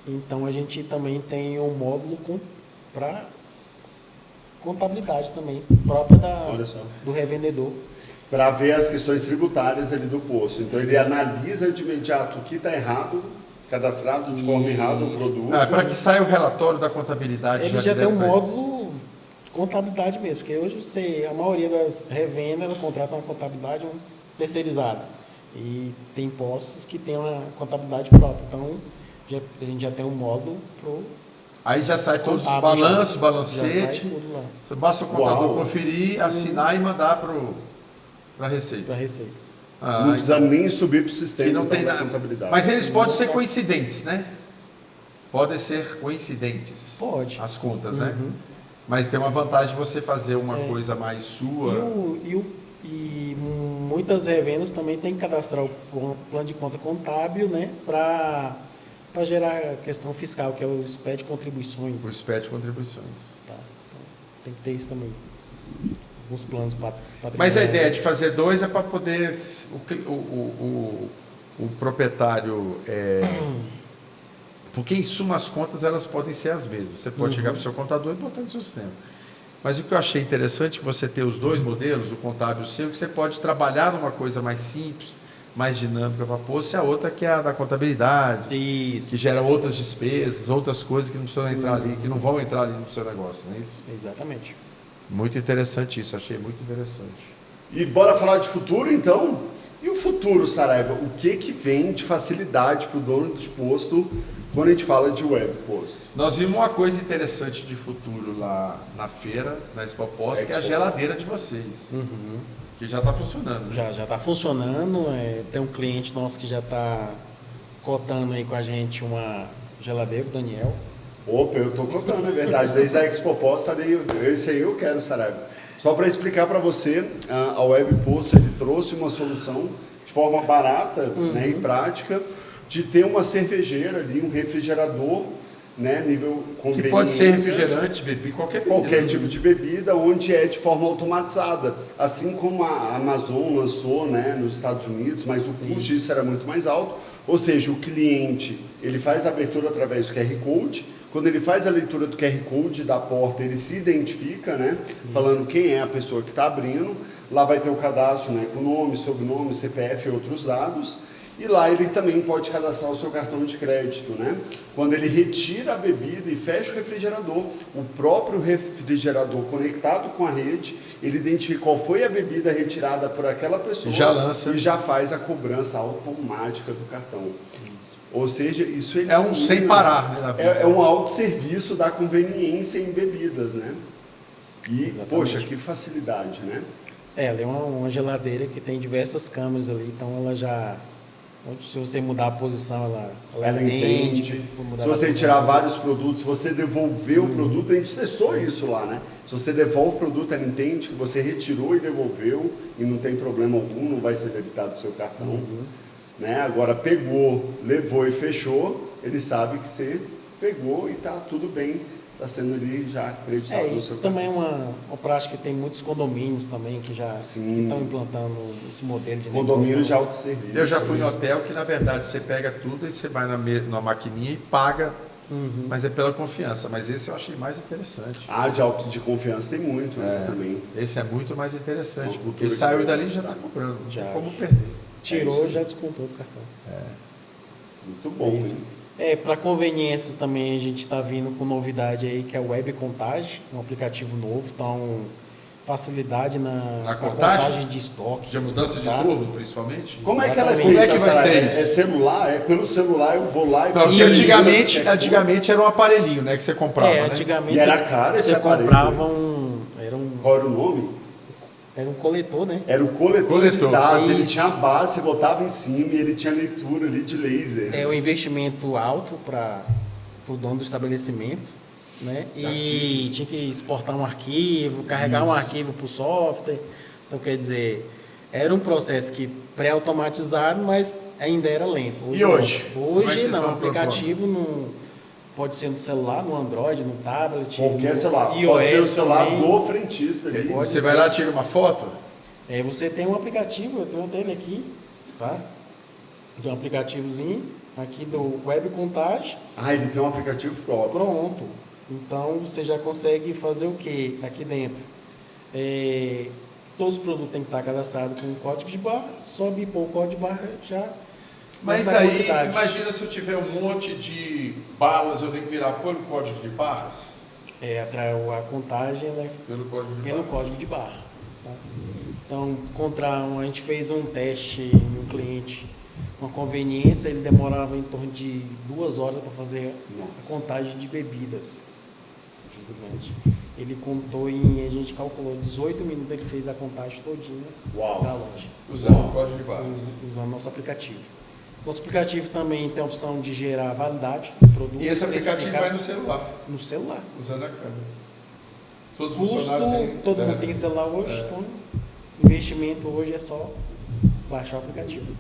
Então a gente também tem um módulo para contabilidade também, própria Olha só. do revendedor. Para ver as questões tributárias ali do posto. Então ele analisa de imediato o que está errado, cadastrado de forma errada o produto. Para que saia o relatório da contabilidade. Ele já tem um direto pra ele. módulo contabilidade mesmo, porque hoje a maioria das revendas ela contrata uma contabilidade terceirizada. E tem postos que tem uma contabilidade própria. Então a gente já tem um módulo pro Aí já sai todos os contábil, balanços, já balancete. sai tudo lá Basta o contador Uau. conferir, assinar e mandar para a Receita. para receita. Não precisa nem subir para o que sistema não tem da nada. contabilidade. Mas eles podem ser coincidentes, né? Podem ser coincidentes. Pode. As contas, né? Mas tem uma vantagem você fazer uma coisa mais sua. E muitas revendas também tem que cadastrar o plano de conta contábil, né, para gerar a questão fiscal, que é o SPED de contribuições. O SPED de contribuições. Tá, então, tem que ter isso também. Alguns planos patrimoniais. Mas a ideia de fazer dois é para poder o proprietário. Porque, em suma, as contas elas podem ser as mesmas. Você pode chegar para o seu contador e botar no seu sistema. Mas o que eu achei interessante você ter os dois modelos, o contábil e o seu, que você pode trabalhar numa coisa mais simples, mais dinâmica para posto, e a outra que é a da contabilidade, Isso. que gera outras despesas, outras coisas que não precisam entrar ali, que não vão entrar ali no seu negócio, não é isso? Exatamente. Muito interessante isso, achei muito interessante. E bora falar de futuro, então? E o futuro, Saraiva? O que vem de facilidade para o dono do posto quando a gente fala de web posto? Nós vimos uma coisa interessante de futuro lá na feira, na Expo Post, que é a geladeira de vocês, que já está funcionando. Né? Já está funcionando. Tem um cliente nosso que já está cotando aí com a gente uma geladeira, o Daniel. Opa, eu estou contando, é verdade. Desde a Expo Post, esse aí eu quero, Saraiva. Só para explicar para você, a Web Posto ele trouxe uma solução de forma barata, né, e prática de ter uma cervejeira ali, um refrigerador, né, nível conveniência. Que pode ser refrigerante, bebida, Qualquer tipo de bebida, onde é de forma automatizada. Assim como a Amazon lançou, né, nos Estados Unidos, mas o custo disso era muito mais alto. Ou seja, o cliente ele faz a abertura através do QR Code. Quando ele faz a leitura do QR Code da porta, ele se identifica, né, falando quem é a pessoa que está abrindo. Lá vai ter o cadastro, né, com nome, sobrenome, CPF e outros dados. E lá ele também pode cadastrar o seu cartão de crédito, né? Quando ele retira a bebida e fecha o refrigerador, o próprio refrigerador conectado com a rede, ele identifica qual foi a bebida retirada por aquela pessoa já lança. E já faz a cobrança automática do cartão. Isso. Ou seja, isso é um sem parar, né? Na vida. É um autosserviço da conveniência em bebidas, né? E, Exatamente. poxa, que facilidade, né? Ela é uma geladeira que tem diversas câmeras ali, então ela já... Se você mudar a posição, ela entende. Se você tirar vários produtos, se você devolver o produto, a gente testou isso lá, né? Se você devolve o produto, ela entende que você retirou e devolveu e não tem problema algum, não vai ser debitado do seu cartão. Né? Agora pegou, levou e fechou, ele sabe que você pegou e está tudo bem, está sendo ali já acreditado no seu isso cartão. também é uma prática que tem muitos condomínios também que já estão implantando esse modelo de Condomínio negócio. de autosserviço. Eu já fui em hotel que, na verdade, você pega tudo e você vai na maquininha e paga, mas é pela confiança. Mas esse eu achei mais interessante. De confiança tem muito, né, também. Esse é muito mais interessante, Uma porque cultura saiu que- dali e já está cobrando, não Já. tem como perder. Tirou, já descontou do cartão. Muito bom. É isso. hein? Para conveniências também a gente está vindo com novidade aí, que é o Web Contagem, um aplicativo novo, então facilidade na contagem de estoque. De mudança de tá? turno, principalmente? Como é que ela é Exatamente. feita? Como é que vai Sarah? ser isso? É celular? É pelo celular, eu vou lá e Não, porque Isso. antigamente era um aparelhinho, né, que você comprava, né? Antigamente E era caro esse você aparelho, comprava né? Qual era o nome? era um coletor, né? Era o coletor de Coletor. dados. Ele Isso. tinha a base, você botava em cima e ele tinha leitura ali de laser. É um investimento alto para o dono do estabelecimento, né? E tinha que exportar um arquivo, carregar um arquivo para o software. Então, quer dizer, era um processo que pré-automatizado, mas ainda era lento. E hoje? não. Como é que Hoje vocês não, o estão aplicativo não pode ser no celular, no Android, no tablet, Qualquer no celular. iOS Pode ser o celular também. do frentista ali. Pode Você ser. vai lá, tira uma foto, Você tem um aplicativo, eu tenho dele aqui, tá? Tem um aplicativozinho aqui do Web Contagem. Ah, ele tem um aplicativo próprio. Pronto. Então você já consegue fazer o que aqui dentro? Todos os produtos têm que estar cadastrados com o código de barra, só bipar o código de barra já. Mas nessa aí, quantidade. imagina se eu tiver um monte de balas, eu tenho que virar pelo código de barras? A contagem ela é Pelo código de pelo barras. código de barra. Tá? Então, a gente fez um teste em um cliente com conveniência, ele demorava em torno de 2 horas para fazer a contagem de bebidas. Fisicamente. Ele contou a gente calculou 18 minutos, ele fez a contagem todinha da loja. Usando o código de barras. Usando nosso aplicativo. Nosso aplicativo também tem a opção de gerar validade do produto. E esse aplicativo vai no celular, no celular. usando a câmera. Todos os Custo, funcionários têm todo zero. mundo tem celular hoje, então investimento hoje é só baixar o aplicativo.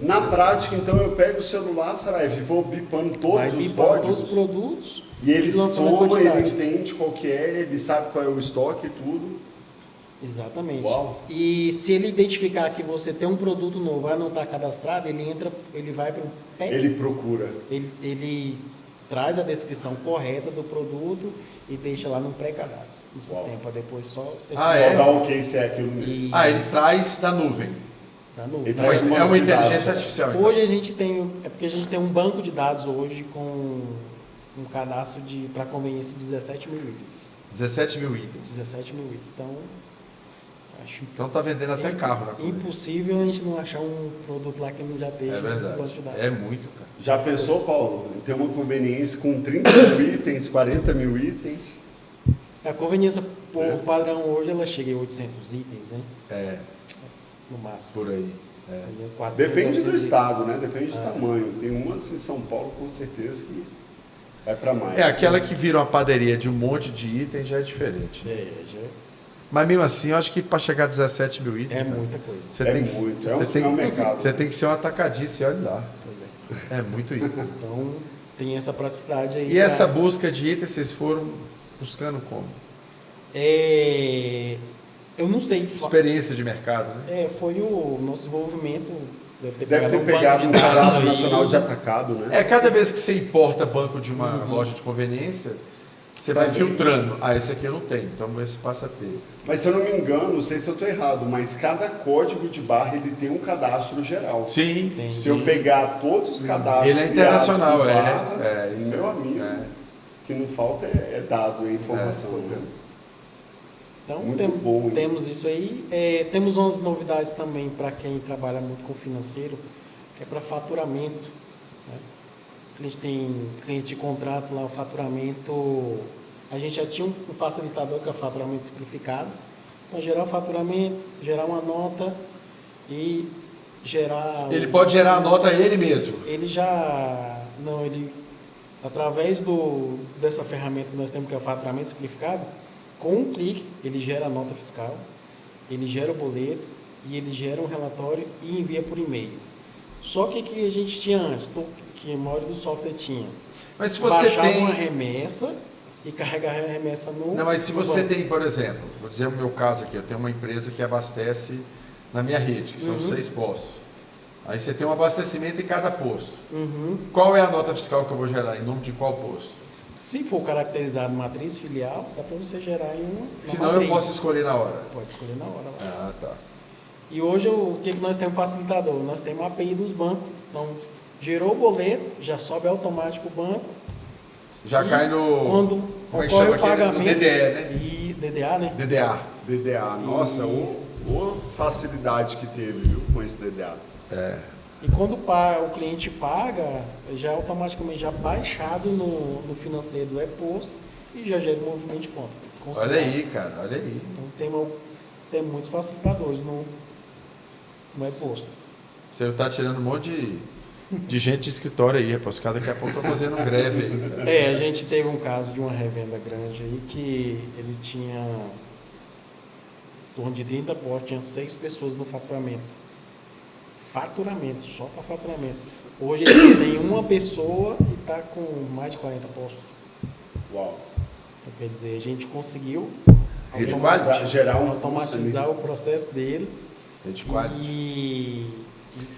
Na prática, então, eu pego o celular, Saraiva, e vou bipando Vai todos os bipar códigos. todos os produtos E ele lançando a soma, ele quantidade. entende qual que é, ele sabe qual é o estoque e tudo. Exatamente. Uau. E se ele identificar que você tem um produto novo, vai não estar cadastrado, ele vai para o Ele procura. ele traz a descrição correta do produto e deixa lá no pré-cadastro, no sistema, para depois só você Ah, Só é? dá ok se é aquilo mesmo. E Ah, ele traz da nuvem. tá no- Ele traz- traz uma É uma banco de dados. inteligência artificial. então. Hoje a gente tem, é porque a gente tem um banco de dados hoje com um cadastro para conveniência de 17 mil itens. 17 mil itens. 17 mil itens. Então, acho Então tá vendendo até carro na conveniência. impossível a gente não achar um produto lá que não já esteja É nesse banco de verdade. dados. É muito, cara. Já pensou, Paulo, em ter uma conveniência com 30 mil itens, 40 mil itens? A conveniência por padrão hoje ela chega em 800 itens, né? É, No máximo. por aí. É. Entendeu? 400, Depende do 800 estado, né? Depende do tamanho. Tem umas em São Paulo, com certeza, que vai para mais. É, aquela que vira uma padaria de um monte de itens já é diferente. Já Mas mesmo assim, eu acho que para chegar a 17 mil itens. é cara, muita coisa. Você É tem que, muito, você é um mercado. Você tem que ser um atacadista e olha lá. Pois é. É muito item. Então, tem essa praticidade aí. E essa busca de itens, vocês foram buscando como? Eu não sei. Experiência de mercado, né? Foi o nosso desenvolvimento. Deve Deve ter um pegado um banco de dados cadastro aí. nacional de atacado, né? É, cada vez que você importa banco de uma loja de conveniência, você vai Vai filtrando. Ah, esse aqui eu não tenho, então esse passa a ter. Mas se eu não me engano, não sei se eu estou errado, mas cada código de barra ele tem um cadastro geral. Sim, Tem. Se eu pegar todos os cadastros Ele é criados internacional, por é. barra, É, isso meu é. amigo, É. o que não falta é dado, é informação. É, pois é. né? Então, Muito bom, hein? temos isso aí. Temos umas novidades também para quem trabalha muito com financeiro, que é para faturamento. Né? A gente tem cliente de contrato lá, o faturamento. A gente já tinha um facilitador que é o faturamento simplificado, para gerar o faturamento, gerar uma nota e gerar. Ele pode gerar a nota ele mesmo. Ele já. Não, ele. Através dessa ferramenta que nós temos, que é o faturamento simplificado, com um clique, ele gera a nota fiscal, ele gera o boleto e ele gera um relatório e envia por e-mail. Só que o que a gente tinha antes, que a maioria do software tinha. Mas se você Baixava tem. uma remessa e carregava a remessa no. Não, mas se no você banco. tem, por exemplo, vou dizer o meu caso aqui, eu tenho uma empresa que abastece na minha rede, que são 6 postos. Aí você tem um abastecimento em cada posto. Uhum. Qual é a nota fiscal que eu vou gerar? Em nome de qual posto? Se for caracterizado matriz filial, dá para você gerar em uma. Senão eu posso escolher na hora. Pode escolher na hora. Lá. Ah, tá. E hoje o que nós temos facilitador? Nós temos a API dos bancos. Então, gerou o boleto, já sobe automático o banco. Já E cai no. Quando como é que ocorre chama o aquele? pagamento. No DDE, né? E DDA, né? DDA. DDA, nossa, Isso. ô facilidade que teve, viu, com esse DDA. E quando o cliente paga, já automaticamente já baixado no financeiro do e-posto e já gera um movimento de conta. Olha aí, cara, olha aí. Então tem muitos facilitadores no e-posto. Você tá tirando um monte de gente de escritório aí, rapaz. Os caras daqui a pouco estão fazendo greve aí. Cara. A gente teve um caso de uma revenda grande aí que ele tinha em torno de 30 postos, tinha 6 pessoas no faturamento. Faturamento, só para faturamento. Hoje ele só tem uma pessoa e está com mais de 40 postos. Uau. Então, quer dizer, a gente conseguiu Rede Pra gerar um automatizar o processo dele Rede quality. e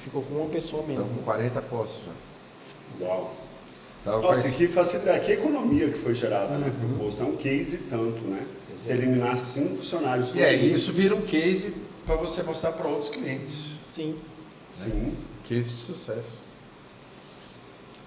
ficou com uma pessoa menos. Estão com Né? 40 postos já. Uau. Então, Nossa, que facilidade, que economia que foi gerada, né, para o posto. É um case tanto, né? Se eliminar 5 funcionários. E aí, isso vira um case para você mostrar para outros clientes. Sim. Sim. Case de sucesso.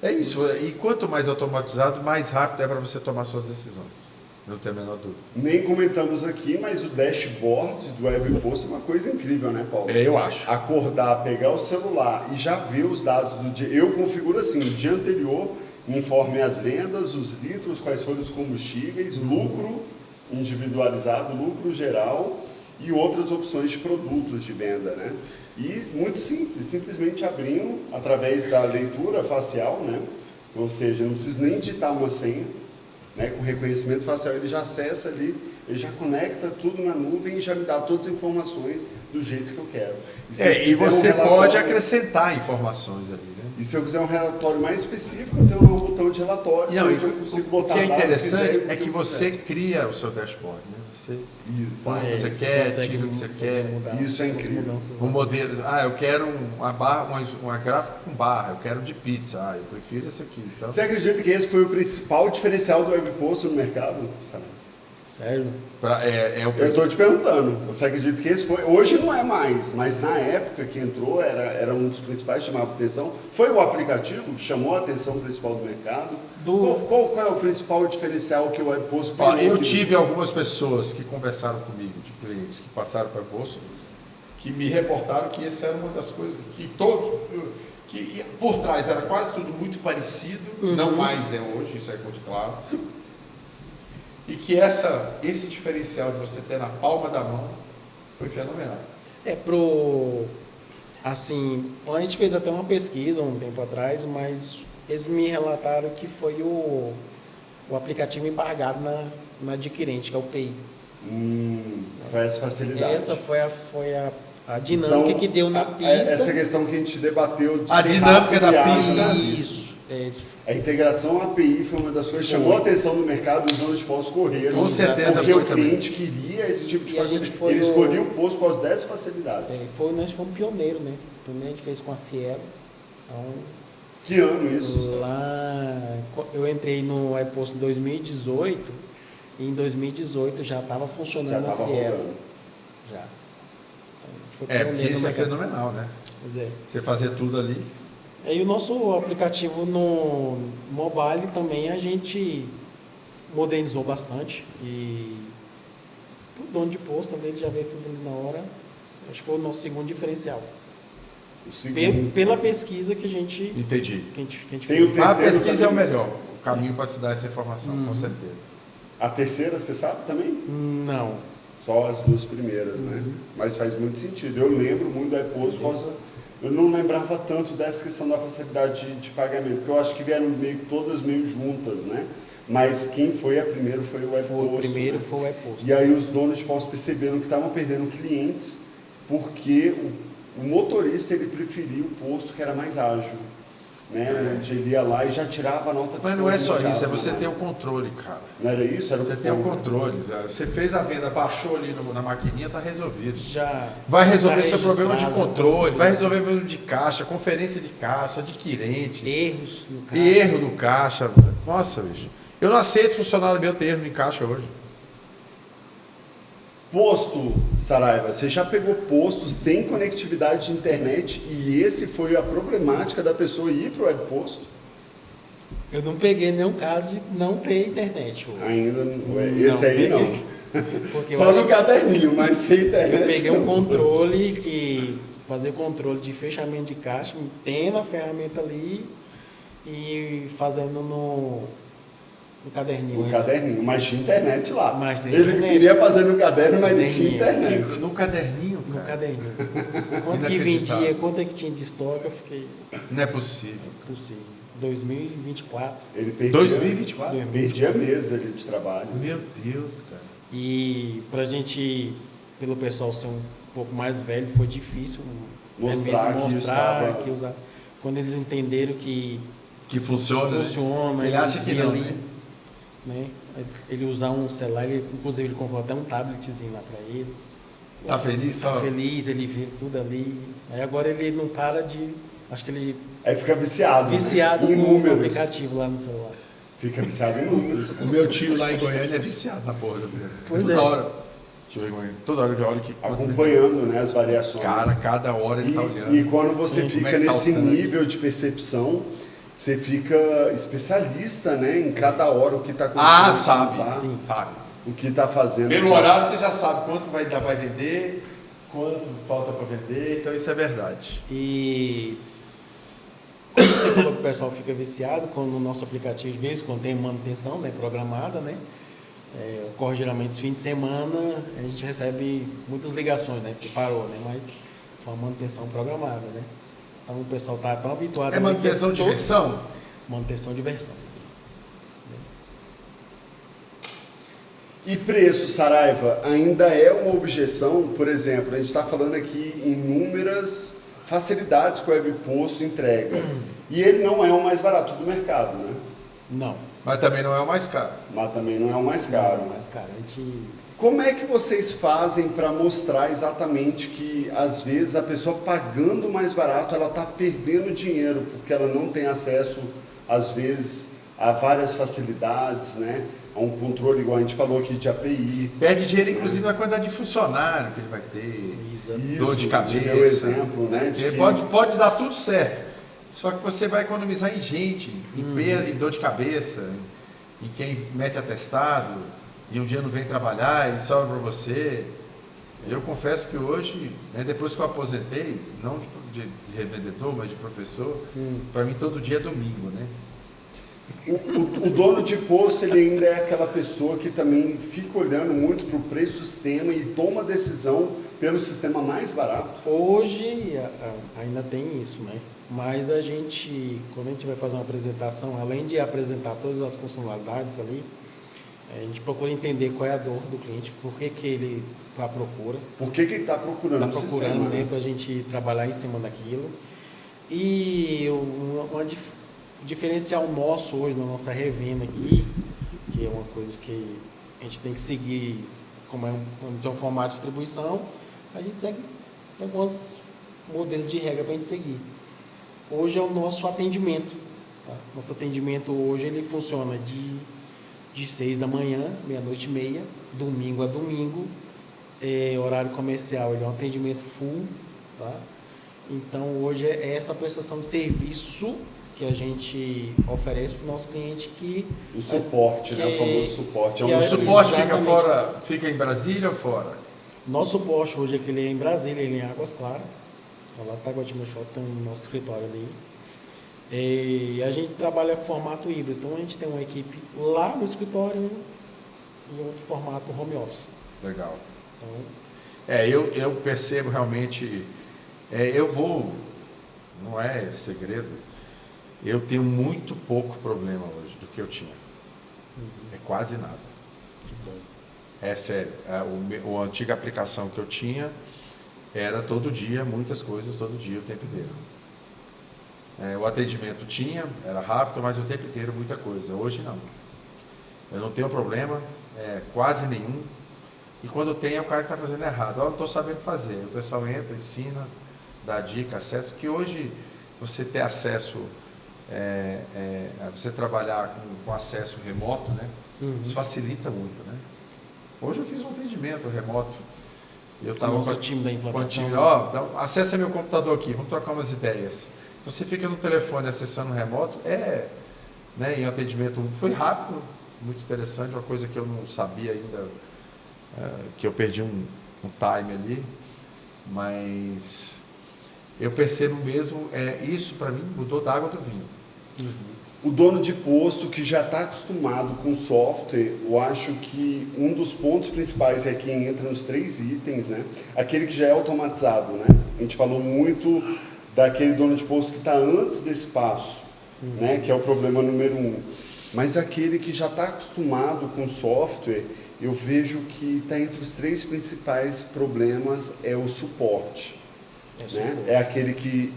É isso. E quanto mais automatizado, mais rápido é para você tomar suas decisões. Não tem a menor dúvida. Nem comentamos aqui, mas o dashboard do Web Post é uma coisa incrível, né, Paulo? Eu acho. Acordar, pegar o celular e já ver os dados do dia. Eu configuro assim, o dia anterior, me informe as vendas, os litros, quais foram os combustíveis, lucro individualizado, lucro geral e outras opções de produtos de venda, né? E muito simples, simplesmente abrindo através da leitura facial, né? Ou seja, não preciso nem digitar uma senha, né? Com reconhecimento facial ele já acessa ali, ele já conecta tudo na nuvem e já me dá todas as informações do jeito que eu quero. E você pode acrescentar informações ali, né? E se eu quiser um relatório mais específico, eu tenho um botão de relatório, onde eu consigo botar. O que é interessante é que você cria o seu dashboard, né? Você põe o que você quer, tira o que você quer. Isso é incrível. Um modelo, eu quero uma barra, uma gráfica com barra, eu quero de pizza, eu prefiro esse aqui. Então, você acredita que esse foi o principal diferencial do Web Post no mercado? Sabe? Sério? Eu estou te perguntando, você acredita que esse foi? Hoje não é mais, mas na época que entrou era um dos principais que chamava atenção. Foi o aplicativo que chamou a atenção principal do mercado? Qual é o principal diferencial que o Web Post pegou? Eu tive algumas pessoas que conversaram comigo, de clientes que passaram para o Web Post, que me reportaram que essa era uma das coisas que por trás era quase tudo muito parecido, não mais é hoje, isso é muito claro. E que esse diferencial de você ter na palma da mão foi fenomenal. Assim, a gente fez até uma pesquisa um tempo atrás, mas eles me relataram que foi o aplicativo embargado na adquirente, que é o PI. Foi essa facilidade. Essa foi a dinâmica então, que deu na pista. Essa questão que a gente debateu. A dinâmica da pista. Isso. A integração API foi uma das coisas que chamou a atenção do mercado, os anos pós correram. Com certeza. Porque o cliente queria esse tipo de facilidade. Ele escolheu o posto com as 10 facilidades. Nós fomos pioneiros, né? Primeiro a gente fez com a Cielo. Então, que ano isso? Lá, eu entrei no iPost em 2018 e em 2018 já estava funcionando a Cielo. Rodando. Já. Porque isso é fenomenal, né? Pois é. Você fazer tudo ali. E o nosso aplicativo no mobile também a gente modernizou bastante e o dono de posto dele já vê tudo ali na hora. Acho que foi o nosso segundo diferencial. Pela pesquisa que a gente Entendi. Que a gente fez. A pesquisa é o melhor, o caminho para se dar essa informação, com certeza. A terceira, você sabe também? Não. Só as 2 primeiras, né? Mas faz muito sentido. Eu lembro muito do iPost por causa... Eu não lembrava tanto dessa questão da facilidade de pagamento, porque eu acho que vieram todas meio juntas, né? Mas quem foi a primeira foi o Web Post. O primeiro foi o Web Post. E aí os donos de posto perceberam que estavam perdendo clientes porque o motorista ele preferia o posto que era mais ágil, né? Onde ele ia lá e já tirava a nota fiscal. Mas não é só isso, é você ter o controle, cara. Não era isso? Era você ter o controle. Você fez a venda, baixou ali na maquininha, tá resolvido. Já vai resolver seu problema de controle, vai resolver problema de caixa, conferência de caixa, adquirente. Erros no caixa. Erro no caixa. Nossa, bicho. Eu não aceito funcionário meu ter erro em caixa hoje. Posto, Saraiva, você já pegou posto sem conectividade de internet e esse foi a problemática da pessoa ir para o web posto? Eu não peguei nenhum caso de não ter internet. Ainda não, esse aí não. Só no caderninho, mas sem internet. Eu peguei um controle fazer controle de fechamento de caixa, tendo a ferramenta ali e fazendo no caderninho. No caderninho, mas tinha internet lá. Mas ele internet. queria fazer no caderno, mas não tinha internet. No caderninho, cara. No caderninho. Quanto que vendia, quanto é que tinha de estoque, eu fiquei... Não é possível. Possível. 2024. Ele perdia, 2024? Perdia meses ali de trabalho. Meu Deus, cara. E pra gente, pelo pessoal ser um pouco mais velho, foi difícil mostrar que usar. Quando eles entenderam que funciona, ele acha que não, ali, né? Ele usar um celular, inclusive ele comprou até um tabletzinho lá para ele. Tá feliz? Tá feliz, ele vê tudo ali. Aí agora ele não para de Acho que ele Aí fica viciado, viciado né? Em no números. aplicativo lá no celular. Fica viciado em números. O meu tio lá em Goiânia é viciado na porra do dedo. Pois toda é. hora. Deixa eu ver, Goiânia. Toda hora eu olho que. Acompanhando, né, as variações. Cara, cada hora ele tá olhando. E quando você Como fica é que tá nesse o sangue? nível de percepção, você fica especialista, né, em cada hora o que está Ah, acontecendo. sabe. Tá? Sim, sabe. O que está fazendo. Pelo horário você já sabe quanto vai vender, quanto falta para vender, então isso é verdade. E como você falou que o pessoal fica viciado, quando o nosso aplicativo, de vez em quando tem manutenção, né, programada, né? Ocorre geralmente esse fim de semana, a gente recebe muitas ligações, né? Porque parou, né? Mas foi uma manutenção programada, né? Então o pessoal está tão habituado... É manutenção de versão? Manutenção de versão. E preço, Saraiva, ainda é uma objeção? Por exemplo, a gente está falando aqui em inúmeras facilidades que o Webposto entrega. E ele não é o mais barato do mercado, né? Não. Mas também não é o mais caro. Mas também não é o mais caro. Mas, cara, a gente... Como é que vocês fazem para mostrar exatamente que, às vezes, a pessoa pagando mais barato, ela está perdendo dinheiro, porque ela não tem acesso, às vezes, a várias facilidades, né? A um controle, igual a gente falou aqui, de API. Perde dinheiro, inclusive, na quantidade de funcionário que ele vai ter. Exato. Dor de cabeça. Te deu o exemplo, né? De que... pode dar tudo certo. Só que você vai economizar em gente, em dor de cabeça, em quem mete atestado, e um dia não vem trabalhar e sobra para você. Eu confesso que hoje, né, depois que eu aposentei, não de revendedor, mas de professor, para mim todo dia é domingo, né? O dono de posto, ele ainda é aquela pessoa que também fica olhando muito para o preço do sistema e toma decisão pelo sistema mais barato. Hoje ainda tem isso, né? Mas a gente, quando a gente vai fazer uma apresentação, além de apresentar todas as funcionalidades ali, a gente procura entender qual é a dor do cliente, por que ele está à procura. Por que ele está procurando o sistema? Está procurando, né? Para a gente trabalhar em cima daquilo. E diferencial nosso hoje na nossa revenda aqui, que é uma coisa que a gente tem que seguir, como é um formato de distribuição, a gente segue alguns modelos de regra para a gente seguir. Hoje é o nosso atendimento. Tá? Nosso atendimento hoje ele funciona de 6 da manhã, meia-noite e meia, domingo a domingo. Horário comercial, ele é um atendimento full. Tá? Então hoje é essa prestação de serviço que a gente oferece para o nosso cliente que... O suporte, né? O famoso suporte. O suporte fica em Brasília ou fora? Nosso suporte hoje é que ele é em Brasília, ele é em Águas Claras. Lá no Taguatinga Shopping tem o nosso escritório ali. E a gente trabalha com formato híbrido. Então a gente tem uma equipe lá no escritório e outro formato home office. Legal. Então, eu percebo realmente... não é segredo, eu tenho muito pouco problema hoje do que eu tinha. É quase nada. que bom. É sério. A antiga aplicação que eu tinha era todo dia, muitas coisas, todo dia, o tempo inteiro. O atendimento era rápido, mas o tempo inteiro muita coisa. Hoje não. Eu não tenho problema, quase nenhum. E quando tem, é o cara que está fazendo errado. Não estou sabendo fazer. O pessoal entra, ensina, dá dica, acesso. Porque hoje você ter acesso, você trabalhar com acesso remoto, né? Isso facilita muito, né? Hoje eu fiz um atendimento remoto. Eu estava com o time da implantação. Acessa meu computador aqui, vamos trocar umas ideias. Então você fica no telefone acessando remoto, né, em atendimento foi rápido, muito interessante, uma coisa que eu não sabia ainda, que eu perdi um time ali, mas eu percebo mesmo, isso para mim mudou da água do vinho. O dono de posto que já está acostumado com software, eu acho que um dos pontos principais é quem entra nos 3 itens, né? Aquele que já é automatizado, né? A gente falou muito daquele dono de posto que está antes desse passo, né? Que é o problema número 1. Mas aquele que já está acostumado com software, eu vejo que está entre os 3 principais problemas é o suporte. Né? É aquele que...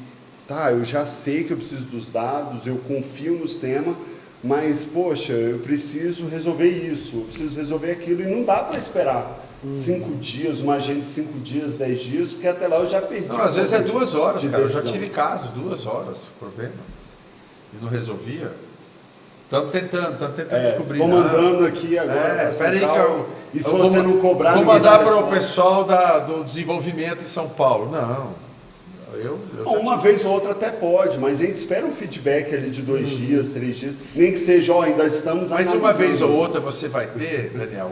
eu já sei que eu preciso dos dados, eu confio no sistema, mas, poxa, eu preciso resolver isso, eu preciso resolver aquilo e não dá para esperar. 5 dias, uma agenda de 5 dias, 10 dias, porque até lá eu já perdi. Não, às vezes é 2 horas, de cara. Eu já decisão. tive casos, 2 horas, problema. E não resolvia. Estamos tentando descobrir. Tô mandando aqui agora pra Espera aí central, que eu... e se eu você vou, não cobrar, vou ninguém mandar vai para o responder. pessoal do desenvolvimento em São Paulo. Não. Eu já Uma tive. vez ou outra até pode, mas a gente espera um feedback ali de 2 dias, 3 dias. Nem que seja, ó, ainda estamos Mas uma analisando. vez ou outra você vai ter, Daniel,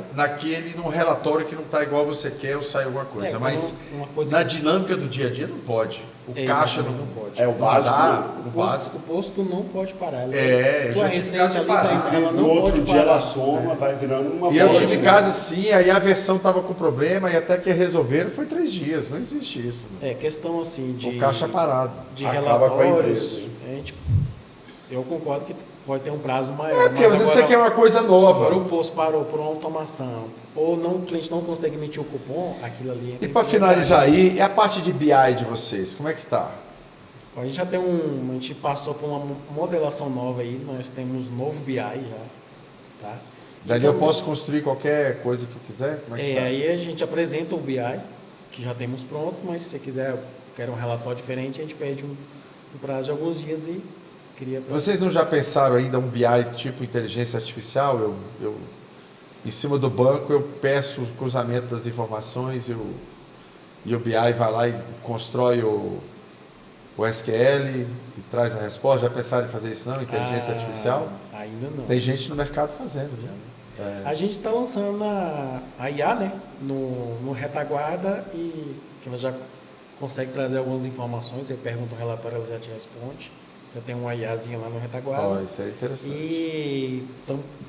num relatório que não está igual você quer ou sai alguma coisa. Mas uma coisa na que- dinâmica do dia a dia não pode. O caixa exatamente, não não pode. É o básico. dá, né? o O básico. posto não pode parar. Eu Tua já tive receita caso de ali, parar. Se ela no não outro pode dia parar. ela soma, vai virando uma E eu bola tive de neve. casa assim, aí a versão estava com problema e até que resolveram foi 3 dias. Não existe isso. Né? É questão assim de O caixa parado. de Acaba com a relatórios. empresa, Eu concordo que pode ter um prazo maior. Porque às vezes você quer uma coisa nova. Agora o posto parou por uma automação ou não, o cliente não consegue emitir o cupom, aquilo ali. E para finalizar aí, e a parte de BI de vocês, como é que tá? A gente já tem a gente passou por uma modelação nova aí, nós temos um novo BI já, tá? Dali Então, eu posso construir qualquer coisa que eu quiser? Como é que tá? aí a gente apresenta o BI, que já temos pronto, mas se você quiser, quer um relatório diferente, a gente pede um prazo de alguns dias e cria pra Vocês não já pensaram ainda um BI tipo inteligência artificial? Eu em cima do banco eu peço o cruzamento das informações e o BI vai lá e constrói o SQL e traz a resposta. Já pensaram em fazer isso não? Inteligência artificial? Ainda não. Tem gente no mercado fazendo já. A gente está lançando a IA, né, no retaguarda e que ela já consegue trazer algumas informações, você pergunta o relatório, ela já te responde. Já tem uma IAzinha lá no retaguarda. Isso é interessante. E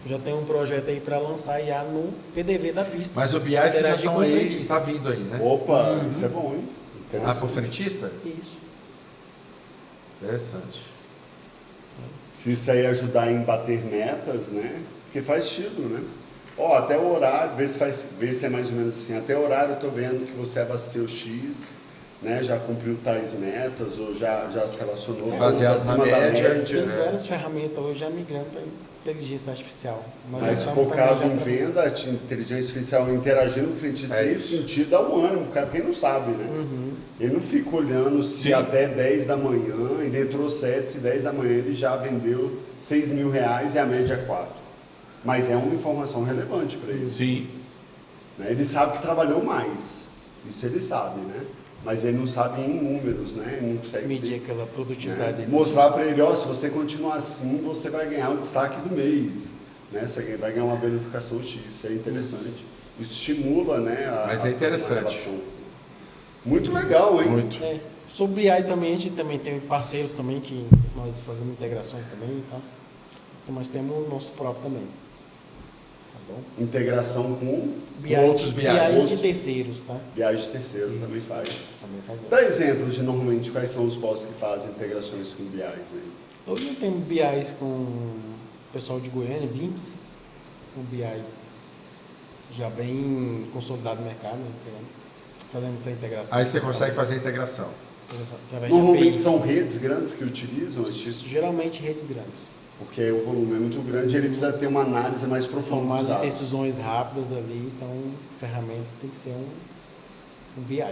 já tem um projeto aí para lançar IA no PDV da pista. Mas o BI vocês já Interagir estão com o aí, frentista. está vindo aí, né? Opa, isso é bom, hein? Ah, Interessante. para o frentista? Isso. Interessante. Se isso aí ajudar em bater metas, né? Porque faz sentido, né? Ó, até o horário, vê se é mais ou menos assim, até o horário eu tô vendo que você abasteceu X, né? Já cumpriu tais metas, ou já se relacionou com Baseado acima na da média, Tem né? várias ferramentas hoje já migrando para inteligência artificial. Mas já focado também em já venda, a inteligência artificial interagindo com o frentista, É nesse isso. sentido, dá um ânimo, cara, porque ele não sabe, né? Ele não fica olhando se Sim. até 10 da manhã, ele entrou 7, se 10 da manhã ele já vendeu R$6.000 e a média é 4. Mas é uma informação relevante para ele. Sim. Né? Ele sabe que trabalhou mais, isso ele sabe, né? Mas ele não sabe em números, né? Ele não consegue medir aquela produtividade dele. mostrar para ele, ó, se você continuar assim, você vai ganhar o destaque do mês, né? Você vai ganhar uma bonificação X, isso é interessante. Isso estimula, né? Mas é interessante. uma relação. Muito legal, hein? Muito. Sobre AI também, a gente também tem parceiros também que nós fazemos integrações também, tá? Então, nós temos o nosso próprio também. Tá bom? Integração com outros BI. de terceiros, tá? viagem de terceiro também faz. Também fazemos. Dá exemplos de normalmente quais são os postos que fazem integrações com BIs aí. Hoje eu tenho BIs com o pessoal de Goiânia, Blinks, um BI já bem consolidado no mercado, né? Fazendo essa integração. Aí você consegue fazer a integração. Através de Normalmente APIs. são redes grandes que utilizam esse tipo, Geralmente redes grandes. porque o volume é muito grande, ele precisa ter uma análise mais profunda Tomada dos de dados. decisões rápidas ali, então a ferramenta tem que ser um BI.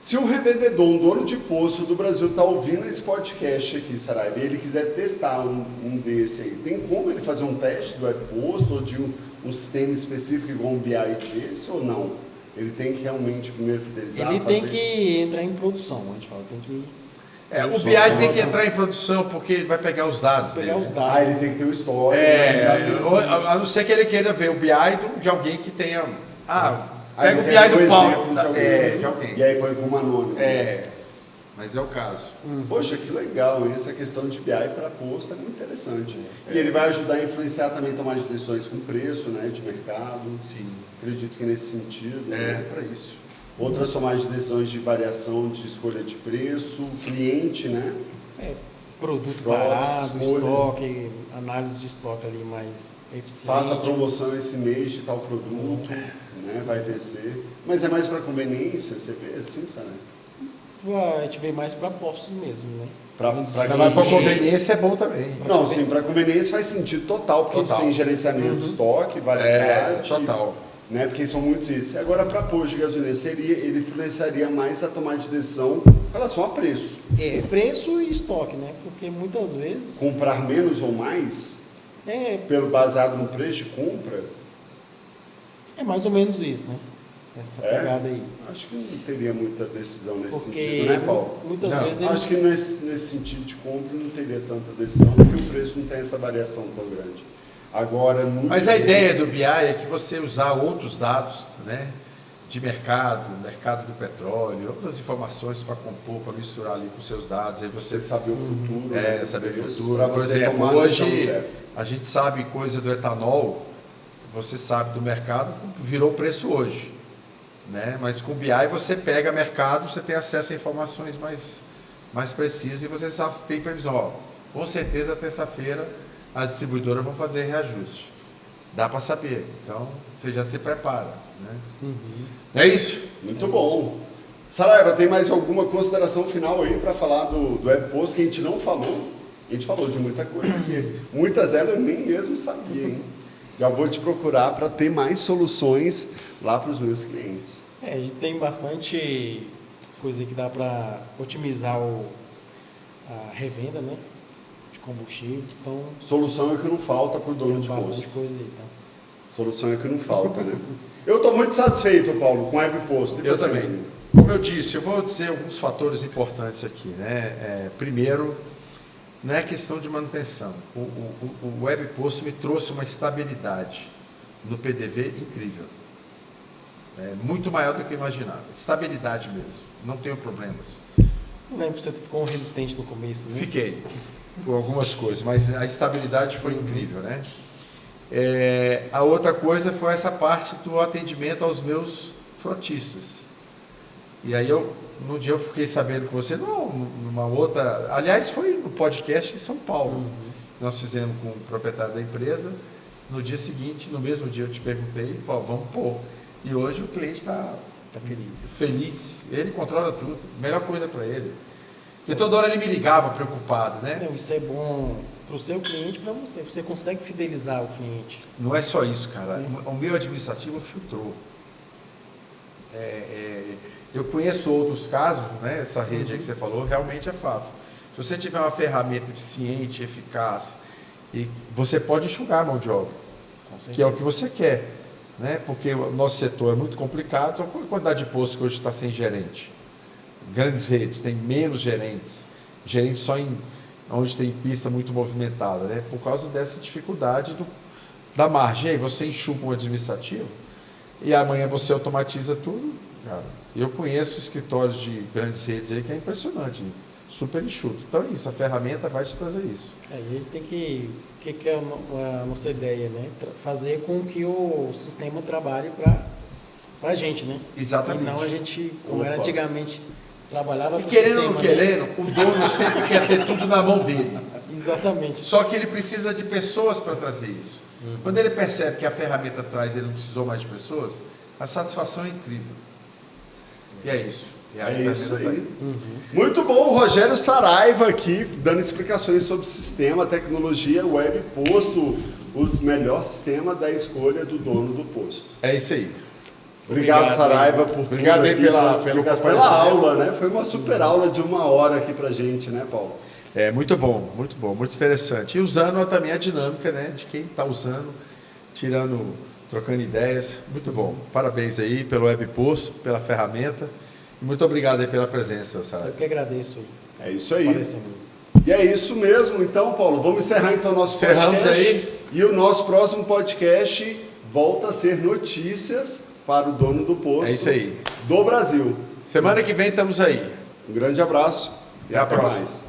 Se um revendedor, um dono de posto do Brasil está ouvindo esse podcast aqui, Saraiva, e ele quiser testar um desse aí, tem como ele fazer um teste do web post ou de um sistema específico igual um BI desse ou não? Ele tem que realmente primeiro fidelizar? Ele tem fazer- que entrar em produção, a gente fala, tem que O BI tem que entrar em produção porque ele vai pegar os dados pegar dele. os Ah, dados. ele tem que ter o histórico. né? A não ser que ele queira ver o BI de alguém que tenha... Aí Pega o ele BI quer do um Paulo. exemplo de alguém. De alguém. E aí põe como anônimo. Mas é o caso. Poxa, que legal, hein? Essa questão de BI para posto é muito interessante. E ele vai ajudar a influenciar também tomar as decisões com preço, né, de mercado. Sim. Acredito que nesse sentido. né? Para isso. Outras tomadas de decisões de variação de escolha de preço, cliente, né? Produto Frotas, parado, escolha. estoque, análise de estoque ali mais eficiente. Faça a promoção esse mês de tal produto, né? Vai vencer. Mas é mais para conveniência, você vê assim, sabe? A gente vê mais para postos mesmo, né? Pra Mas para conveniência é bom também. Não, sim, para conveniência faz sentido total, porque Total. eles têm gerenciamento de estoque, variedade. Total. né? Porque são muitos itens. Agora, para posto de gasolina, ele influenciaria mais a tomada de decisão em relação a preço. Preço e estoque, né? Porque muitas vezes... Comprar menos ou mais, pelo baseado no preço de compra... É mais ou menos isso, né? Essa pegada aí. Acho que não teria muita decisão nesse Porque sentido, né, Paulo? Muitas Não, vezes acho que nesse sentido de compra não teria tanta decisão, porque o preço não tem essa variação tão grande. Agora, Mas a ideia do BI é que você usar outros dados, né, de mercado do petróleo, outras informações para compor, para misturar ali com seus dados, aí você saber o futuro. saber o futuro. Para Por você exemplo, tomar hoje a gente sabe coisa do etanol, você sabe do mercado, virou preço hoje, né? Mas com o BI você pega mercado, você tem acesso a informações mais precisas e você tem previsão. Ó, com certeza terça-feira a distribuidora vai fazer reajuste. Dá para saber. Então você já se prepara, né? É isso? Muito bom. Saraiva, tem mais alguma consideração final aí para falar do WebPost que a gente não falou? A gente falou de muita coisa aqui. Muitas delas eu nem mesmo sabia, hein? Já vou te procurar para ter mais soluções lá para os meus clientes. A gente tem bastante coisa aí que dá para otimizar a revenda, né? De combustível. Então, solução é que não falta para o dono tem de bastante posto. coisa aí, tá? Solução é que não falta, né? Eu estou muito satisfeito, Paulo, com o WebPost. Eu também. Como eu disse, eu vou dizer alguns fatores importantes aqui, né? Primeiro, não é questão de manutenção. O WebPost me trouxe uma estabilidade no PDV incrível. Muito maior do que eu imaginava. Estabilidade mesmo. Não tenho problemas. Não lembro se você ficou resistente no começo, né? Fiquei, por algumas coisas, mas a estabilidade foi incrível, né? A outra coisa foi essa parte do atendimento aos meus frotistas. E aí no dia eu fiquei sabendo com você, numa outra... Aliás, foi no podcast em São Paulo. Nós fizemos com o proprietário da empresa. No dia seguinte, no mesmo dia eu te perguntei, falei, vamos pôr. E hoje o cliente está feliz. Ele controla tudo. Melhor coisa para ele. Porque toda hora ele me ligava preocupado, né? Não, isso é bom para o seu cliente e para você. Você consegue fidelizar o cliente. Não é só isso, cara. O meu administrativo filtrou. Eu conheço outros casos, né? Essa rede aí que você falou, realmente é fato. Se você tiver uma ferramenta eficiente, eficaz, e você pode enxugar a mão de obra, que é o que você quer, né? Porque o nosso setor é muito complicado. A quantidade de postos que hoje está sem gerente. Grandes redes, tem menos gerentes. Gerentes só onde tem pista muito movimentada, né? Por causa dessa dificuldade da margem. Aí você enxuga um administrativo e amanhã você automatiza tudo, cara. Eu conheço escritórios de grandes redes aí que é impressionante, super enxuto. Então é isso, a ferramenta vai te trazer isso. A gente tem que é a nossa ideia, né? Fazer com que o sistema trabalhe para a gente, né? Exatamente. E não a gente, como era antigamente, trabalhava e para o querendo sistema. ou não querendo, o dono sempre quer ter tudo na mão dele. Exatamente. Só que ele precisa de pessoas para trazer isso. Quando ele percebe que a ferramenta traz, ele não precisou mais de pessoas, a satisfação é incrível. E é isso. É isso aí. Muito bom, o Rogério Saraiva aqui, dando explicações sobre sistema, tecnologia, WebPost, os melhores sistemas da escolha do dono do posto. É isso aí. Obrigado, Saraiva, por Obrigado aí pela aula, né? Foi uma super aula de 1 hora aqui pra gente, né, Paulo? Muito bom, muito interessante. E usando também a dinâmica, né, de quem está usando, trocando ideias. Muito bom. Parabéns aí pelo WebPost, pela ferramenta. E muito obrigado aí pela presença, Saraiva. Eu que agradeço. É isso aí. E é isso mesmo. Então, Paulo, vamos encerrar então o nosso podcast. Aí. E o nosso próximo podcast volta a ser notícias para o dono do posto. É isso aí. Do Brasil. Semana que vem estamos aí. Um grande abraço e até até a próxima. mais.